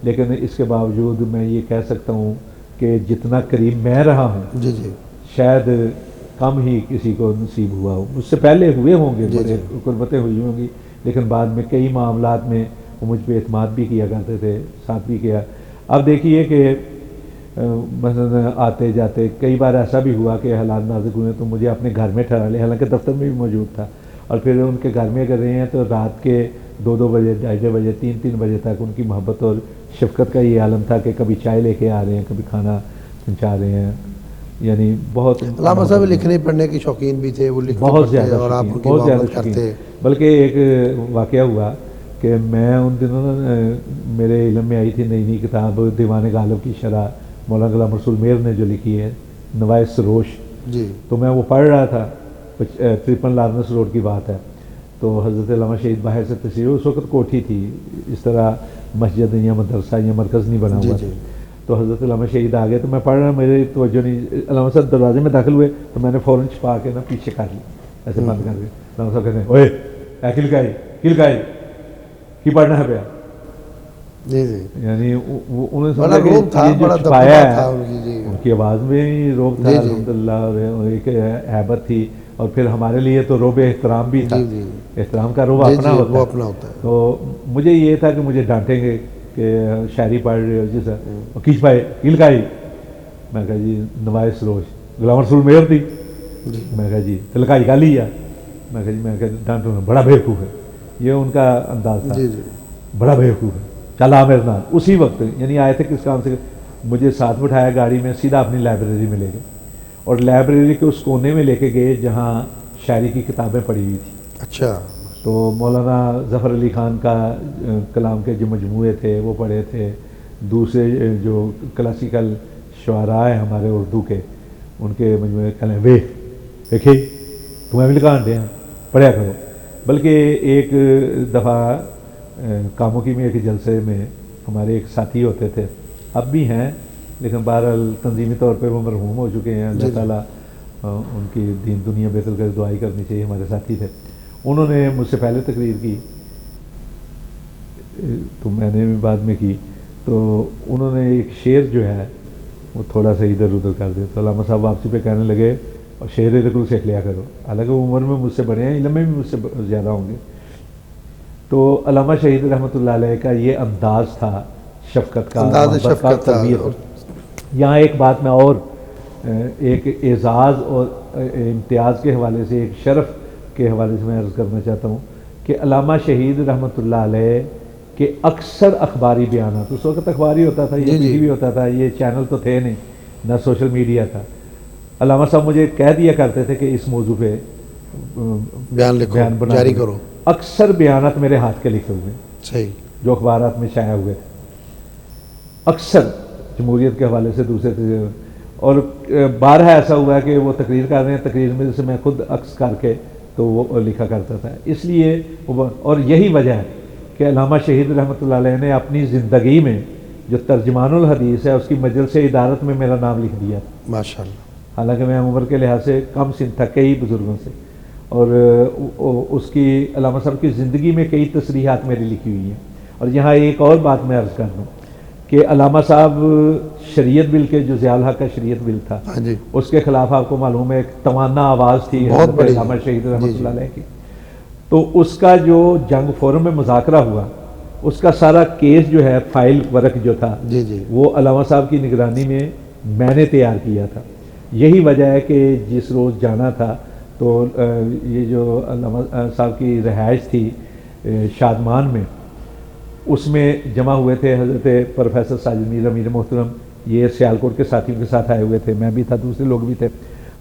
لیکن اس کے باوجود میں یہ کہہ سکتا ہوں کہ جتنا قریب میں رہا ہوں شاید کم ہی کسی کو نصیب ہوا ہو۔ مجھ سے پہلے ہوئے ہوں گے، بڑے قربتیں ہوئی ہوں گی، لیکن بعد میں کئی معاملات میں وہ مجھ پہ اعتماد بھی کیا کرتے تھے، ساتھ بھی کیا۔ اب دیکھیے کہ مثلا آتے جاتے کئی بار ایسا بھی ہوا کہ حالات نازک ہوئے تو مجھے اپنے گھر میں ٹھہرا لے، حالانکہ دفتر میں بھی موجود تھا، اور پھر ان کے گھر میں اگر رہے ہیں تو رات کے 2 بجے، 2:30 بجے، 3 بجے تک ان کی محبت اور شفقت کا یہ عالم تھا کہ کبھی چائے لے کے آ رہے ہیں، کبھی کھانا پہنچا رہے ہیں، یعنی بہت۔ علامہ صاحب لکھنے پڑھنے کے شوقین بھی تھے، وہ بہت زیادہ اور آپ ان کی بہت زیادہ معاملت کرتے۔ بلکہ ایک واقعہ ہوا کہ میں ان دنوں میرے علم میں آئی تھی نئی کتاب دیوان غالب کی شرح مولانا غلام رسول میر نے جو لکھی ہے، نوائے سروش، تو میں وہ پڑھ رہا تھا، 53 لارنس روڈ کی بات ہے، تو حضرت علامہ شہید باہر سے تشریف، اس وقت کوٹھی تھی، اس طرح مسجد یا مدرسہ یا مرکز نہیں بنا ہوا تھا، تو حضرت علامہ شہید آ گئے، تو میں پڑھ رہا، میرے توجہ نہیں، علامہ صاحب دروازے میں داخل ہوئے تو میں نے فوراً چھپا کے نا پیچھے کر لی، ایسے بند کر کے۔ علامہ صاحب کہتے ہیں اوئے اے کلکائی کی پڑھنا ہے پیا، یعنی انہوں نے سمجھا کہ یہ جو چھپایا ہے، ان کی آواز میں ہی روب تھا الحمدللہ، اور ایک ہیبت تھی، اور پھر ہمارے لیے تو روب احترام بھی تھا، احترام کا روب اپنا ہوتا ہے، تو مجھے یہ تھا کہ مجھے ڈانٹیں گے کہ شاعری پڑھ رہے ہو جی سر، کیچ پائے کلکائی، میں کہا جی نوائے سروش غلام رسول میر تھی، میں کہا جی تلکائی کا لیا، میں کہا جی میں ڈانٹوں گا، بڑا بیوقوف ہے، یہ ان کا انداز تھا، بڑا بیوقوف ہے، چلا میرے نال۔ اسی وقت یعنی آئے تھے کس کام سے، مجھے ساتھ بٹھایا گاڑی میں، سیدھا اپنی لائبریری میں لے گئے، اور لائبریری کے اس کونے میں لے کے گئے جہاں شاعری کی کتابیں پڑھی ہوئی تھیں۔ اچھا۔ تو مولانا ظفر علی خان کا کلام کے جو مجموعے تھے وہ پڑھے تھے، دوسرے جو کلاسیکل شعراء ہیں ہمارے اردو کے، ان کے مجموعے کلام دیکھے تمہیں بھی لکھان دیں پڑھیا کرو۔ بلکہ ایک دفعہ کاموں کی میں ایک جلسے میں ہمارے ایک ساتھی ہوتے تھے، اب بھی ہیں لیکن بہرحال تنظیمی طور پہ وہ مرحوم ہو چکے ہیں، اللہ تعالیٰ ان کی دین دنیا بہتر کر، دعائی کرنی چاہیے، ہمارے ساتھی تھے، انہوں نے مجھ سے پہلے تقریر کی تو میں نے بھی بعد میں کی، تو انہوں نے ایک شعر جو ہے وہ تھوڑا سا ادھر ادھر کر دیا، تو علامہ صاحب واپسی پہ کہنے لگے اور شعر رکوع سیکھ لیا کرو، حالانکہ عمر میں مجھ سے بڑے ہیں، علم میں بھی مجھ سے زیادہ ہوں گے۔ تو علامہ شہید رحمۃ اللہ علیہ کا یہ انداز تھا شفقت کا، محبت کا، تربیت۔ یہاں ایک بات میں اور ایک اعزاز اور امتیاز کے حوالے سے، ایک شرف کے حوالے سے میں عرض کرنا چاہتا ہوں کہ علامہ شہید رحمۃ اللہ علیہ کے اکثر اخباری بیانات، اس وقت اخباری ہوتا تھا، یہ ٹی وی ہوتا تھا، یہ چینل تو تھے نہیں، نہ سوشل میڈیا تھا، علامہ صاحب مجھے کہہ دیا کرتے تھے کہ اس موضوع پہ بیان بنا جاری کرو، اکثر بیانات میرے ہاتھ کے لکھے ہوئے، صحیح، جو اخبارات میں شائع ہوئے تھے، اکثر جمہوریت کے حوالے سے دوسرے، اور بارہا ایسا ہوا ہے کہ وہ تقریر کر رہے ہیں، تقریر میں سے میں خود عکس کر کے تو وہ لکھا کرتا تھا، اس لیے اور یہی وجہ ہے کہ علامہ شہید رحمۃ اللہ علیہ نے اپنی زندگی میں جو ترجمان الحدیث ہے اس کی مجلس ادارت میں میرا نام لکھ دیا، ماشاء اللہ. حالانکہ میں عمر کے لحاظ سے کم سن تھا کئی بزرگوں سے، اور اس کی علامہ صاحب کی زندگی میں کئی تصریحات میری لکھی ہوئی ہیں. اور یہاں ایک اور بات میں عرض کر دوں کہ علامہ صاحب شریعت بل کے جو ضیاء الحق کا شریعت بل تھا، ہاں جی، اس کے خلاف آپ کو معلوم ہے ایک توانا آواز تھی بہت بڑی، علامہ شہید رحمۃ اللہ علیہ کی. تو اس کا جو جنگ فورم میں مذاکرہ ہوا، اس کا سارا کیس جو ہے فائل ورک جو تھا جی جی، وہ علامہ صاحب کی نگرانی میں نے تیار کیا تھا. یہی وجہ ہے کہ جس روز جانا تھا تو یہ جو علامہ صاحب کی رہائش تھی شادمان میں، اس میں جمع ہوئے تھے حضرت پروفیسر ساجد میر امیر محترم، یہ سیالکوٹ کے ساتھیوں کے ساتھ آئے ہوئے تھے، میں بھی تھا، دوسرے لوگ بھی تھے.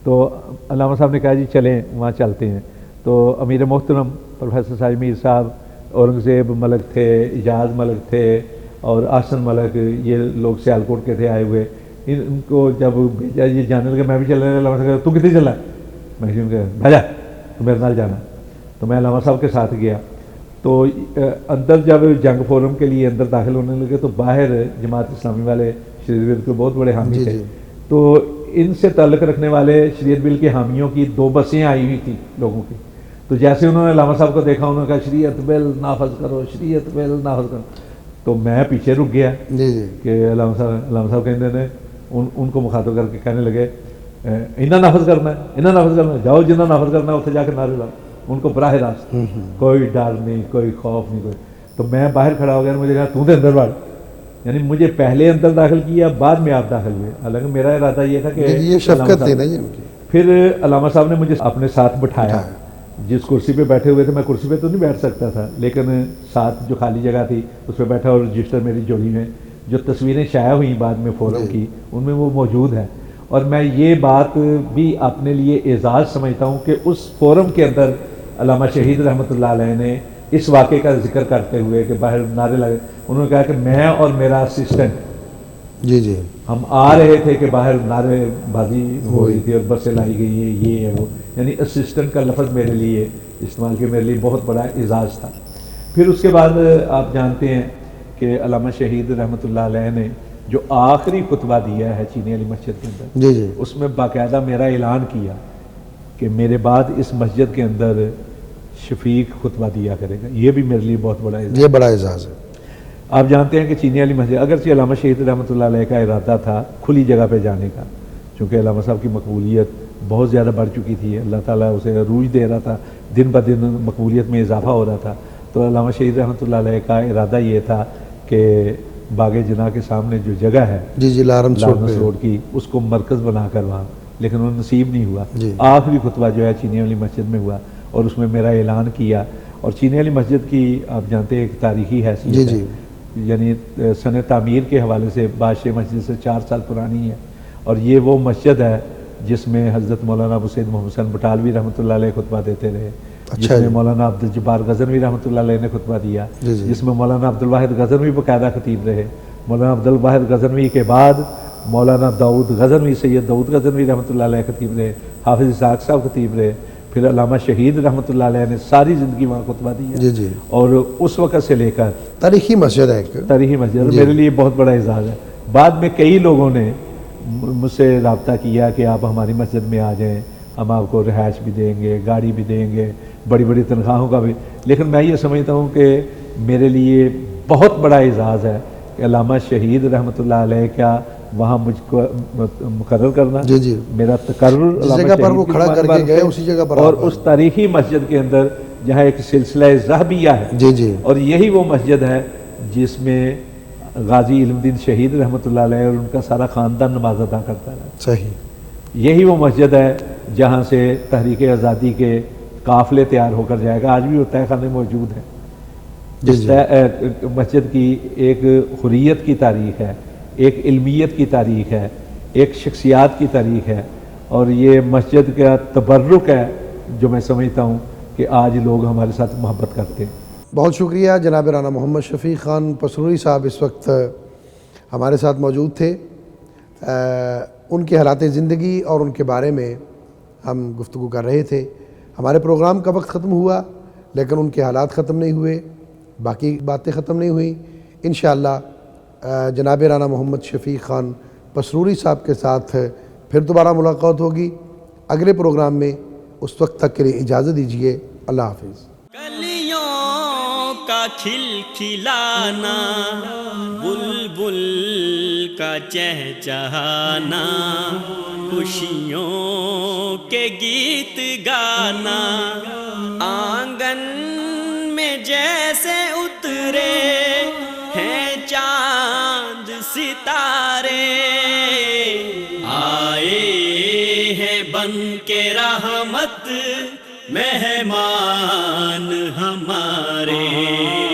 تو علامہ صاحب نے کہا جی چلیں وہاں چلتے ہیں. تو امیر محترم پروفیسر ساجد میر صاحب، اورنگزیب ملک تھے، اجاز ملک تھے، اور آسن ملک، یہ لوگ سیالکوٹ کے تھے آئے ہوئے. ان کو جب بھیجا یہ جانے لگے، میں بھی چلنے لگا. علامہ صاحب کہا تو کتنی چلا ہے؟ میں کہا بھیجا تو میرے نال جانا. تو میں علامہ صاحب کے ساتھ گیا. تو اندر جب جنگ فورم کے لیے اندر داخل ہونے لگے تو باہر جماعت اسلامی والے شریعت بل کے بہت بڑے حامی تھے. تو ان سے تعلق رکھنے والے شریعت بل کے حامیوں کی 2 بسیں آئی ہوئی تھیں لوگوں کی. تو جیسے انہوں نے علامہ صاحب کو دیکھا، انہوں نے کہا شریعت بل نافذ کرو، شریعت بل نافذ کرو. تو میں پیچھے رک گیا جی جی، کہ علامہ صاحب کہتے ہیں ان کو مخاطب کر کے کہنے لگے انہیں نافذ کرنا ہے، انہیں نافذ کرنا ہے، جاؤ جنہیں نافذ کرنا ہے اتنے جا کے نعرے لاؤ. ان کو براہ راست کوئی ڈر نہیں، کوئی خوف نہیں، کوئی. تو میں باہر کھڑا ہو گیا، مجھے کہا تو اندر بڑھ، یعنی مجھے پہلے اندر داخل کیا، بعد میں آپ داخل ہوئے. حالانکہ میرا ارادہ یہ تھا کہ یہ شفقت تھی نا جی ان کی. پھر علامہ صاحب نے مجھے اپنے ساتھ بٹھایا. جس کرسی پہ بیٹھے ہوئے تھے میں کرسی پہ تو نہیں بیٹھ سکتا تھا، لیکن ساتھ جو خالی جگہ تھی اس پہ بیٹھا، اور رجسٹر میری جوڑی میں جو تصویریں شائع ہوئیں بعد میں فورم کی ان میں وہ موجود ہے. اور میں یہ بات بھی اپنے لیے اعزاز سمجھتا ہوں کہ اس فورم کے اندر علامہ شہید رحمۃ اللہ علیہ نے اس واقعے کا ذکر کرتے ہوئے کہ باہر نعرے لگے، انہوں نے کہا کہ میں اور میرا اسسٹنٹ جی جی، ہم آ رہے تھے کہ باہر نعرے بازی ہو رہی تھی اور بسیں لائی گئی ہیں، یہ ہے وہ. یعنی اسسٹنٹ کا لفظ میرے لیے استعمال کیا، میرے لیے بہت بڑا اعزاز تھا. پھر اس کے بعد آپ جانتے ہیں کہ علامہ شہید رحمۃ اللہ علیہ نے جو آخری خطبہ دیا ہے چینی علی مسجد کے اندر، جی جی، اس میں باقاعدہ میرا اعلان کیا کہ میرے بعد اس مسجد کے اندر شفیق خطبہ دیا کرے گا. یہ بھی میرے لیے بہت بڑا اعزاز. یہ بڑا اعزاز ہے. آپ جانتے ہیں کہ چینی علی مسجد اگرچہ علامہ شہید رحمۃ اللہ علیہ کا ارادہ تھا کھلی جگہ پہ جانے کا، چونکہ علامہ صاحب کی مقبولیت بہت زیادہ بڑھ چکی تھی، اللہ تعالیٰ اسے عروج دے رہا تھا، دن بہ دن مقبولیت میں اضافہ ہو رہا تھا. تو علامہ شہید رحمۃ اللہ علیہ کا ارادہ یہ تھا کہ باغ جناح کے سامنے جو جگہ ہے جی جی، لارنس روڈ کی، اس کو مرکز بنا کر وہاں، لیکن انہیں نصیب نہیں ہوا. جی. آخری خطبہ جو ہے چینی علی مسجد میں ہوا اور اس میں میرا اعلان کیا. اور چینی علی مسجد کی آپ جانتے ہیں ایک تاریخی حیثیت جی ہے، جی، یعنی سن تعمیر کے حوالے سے بادشاہ مسجد سے 4 سال پرانی ہے. اور یہ وہ مسجد ہے جس میں حضرت مولانا ابو سعید محمد حسین بٹالوی رحمۃ اللہ علیہ خطبہ دیتے رہے، جس میں مولانا عبدالجبار غزنوی رحمۃ اللہ علیہ نے خطبہ دیا، جس میں مولانا عبدالواحد غزنوی باقاعدہ خطیب رہے. مولانا عبدالواحد غزنوی کے بعد مولانا داؤد غزنوی، سید داؤد غزنوی رحمۃ اللہ علیہ خطیب رہے، حافظ اسحاق صاحب خطیب رہے. پھر علامہ شہید رحمۃ اللہ علیہ نے ساری زندگی وہاں خطبہ دیا. جی جی، اور اس وقت سے لے کر تاریخی مسجد ہے ایک. تاریخی مسجد میرے لیے بہت بڑا اعزاز ہے. بعد میں کئی لوگوں نے مجھ سے رابطہ کیا کہ آپ ہماری مسجد میں آ جائیں، ہم آپ کو رہائش بھی دیں گے، گاڑی بھی دیں گے، بڑی بڑی تنخواہوں کا بھی. لیکن میں یہ سمجھتا ہوں کہ میرے لیے بہت بڑا اعزاز ہے کہ علامہ شہید رحمۃ اللہ علیہ کا وہاں مجھ کو مقرر کرنا، جی جی، میرا تقرر جس جگہ پر وہ کھڑا کر کے گئے اسی جگہ پر، اور اس تاریخی مسجد کے اندر جہاں ایک سلسلہ ذہبیہ ہے. جی جی، اور یہی وہ مسجد ہے جس میں غازی علم الدین شہید رحمۃ اللہ علیہ اور ان کا سارا خاندان نماز ادا کرتا ہے. صحیح. یہی وہ مسجد ہے جہاں سے تحریک آزادی کے قافلے تیار ہو کر جائے گا. آج بھی وہ تہہ خانے موجود ہیں. جس مسجد کی ایک حریت کی تاریخ ہے، ایک علمیت کی تاریخ ہے، ایک شخصیات کی تاریخ ہے. اور یہ مسجد کا تبرک ہے جو میں سمجھتا ہوں کہ آج لوگ ہمارے ساتھ محبت کرتے ہیں. بہت شکریہ جناب رانا محمد شفیق خان پسروری صاحب اس وقت ہمارے ساتھ موجود تھے. ان کے حالات زندگی اور ان کے بارے میں ہم گفتگو کر رہے تھے. ہمارے پروگرام کا وقت ختم ہوا لیکن ان کے حالات ختم نہیں ہوئے، باقی باتیں ختم نہیں ہوئیں. انشاءاللہ جناب رانا محمد شفیق خان پسروری صاحب کے ساتھ پھر دوبارہ ملاقات ہوگی اگلے پروگرام میں، اس وقت تک کے لیے اجازت دیجیے، اللہ حافظ۔ کلیوں کا کھلکھلانا، بلبل کا چہچہانا، خوشیوں کے گیت گانا، آنگن میں جیسے اترے ہیں چاند ستارے، آئے ہیں بن کے رحمت مہمان ہمارے۔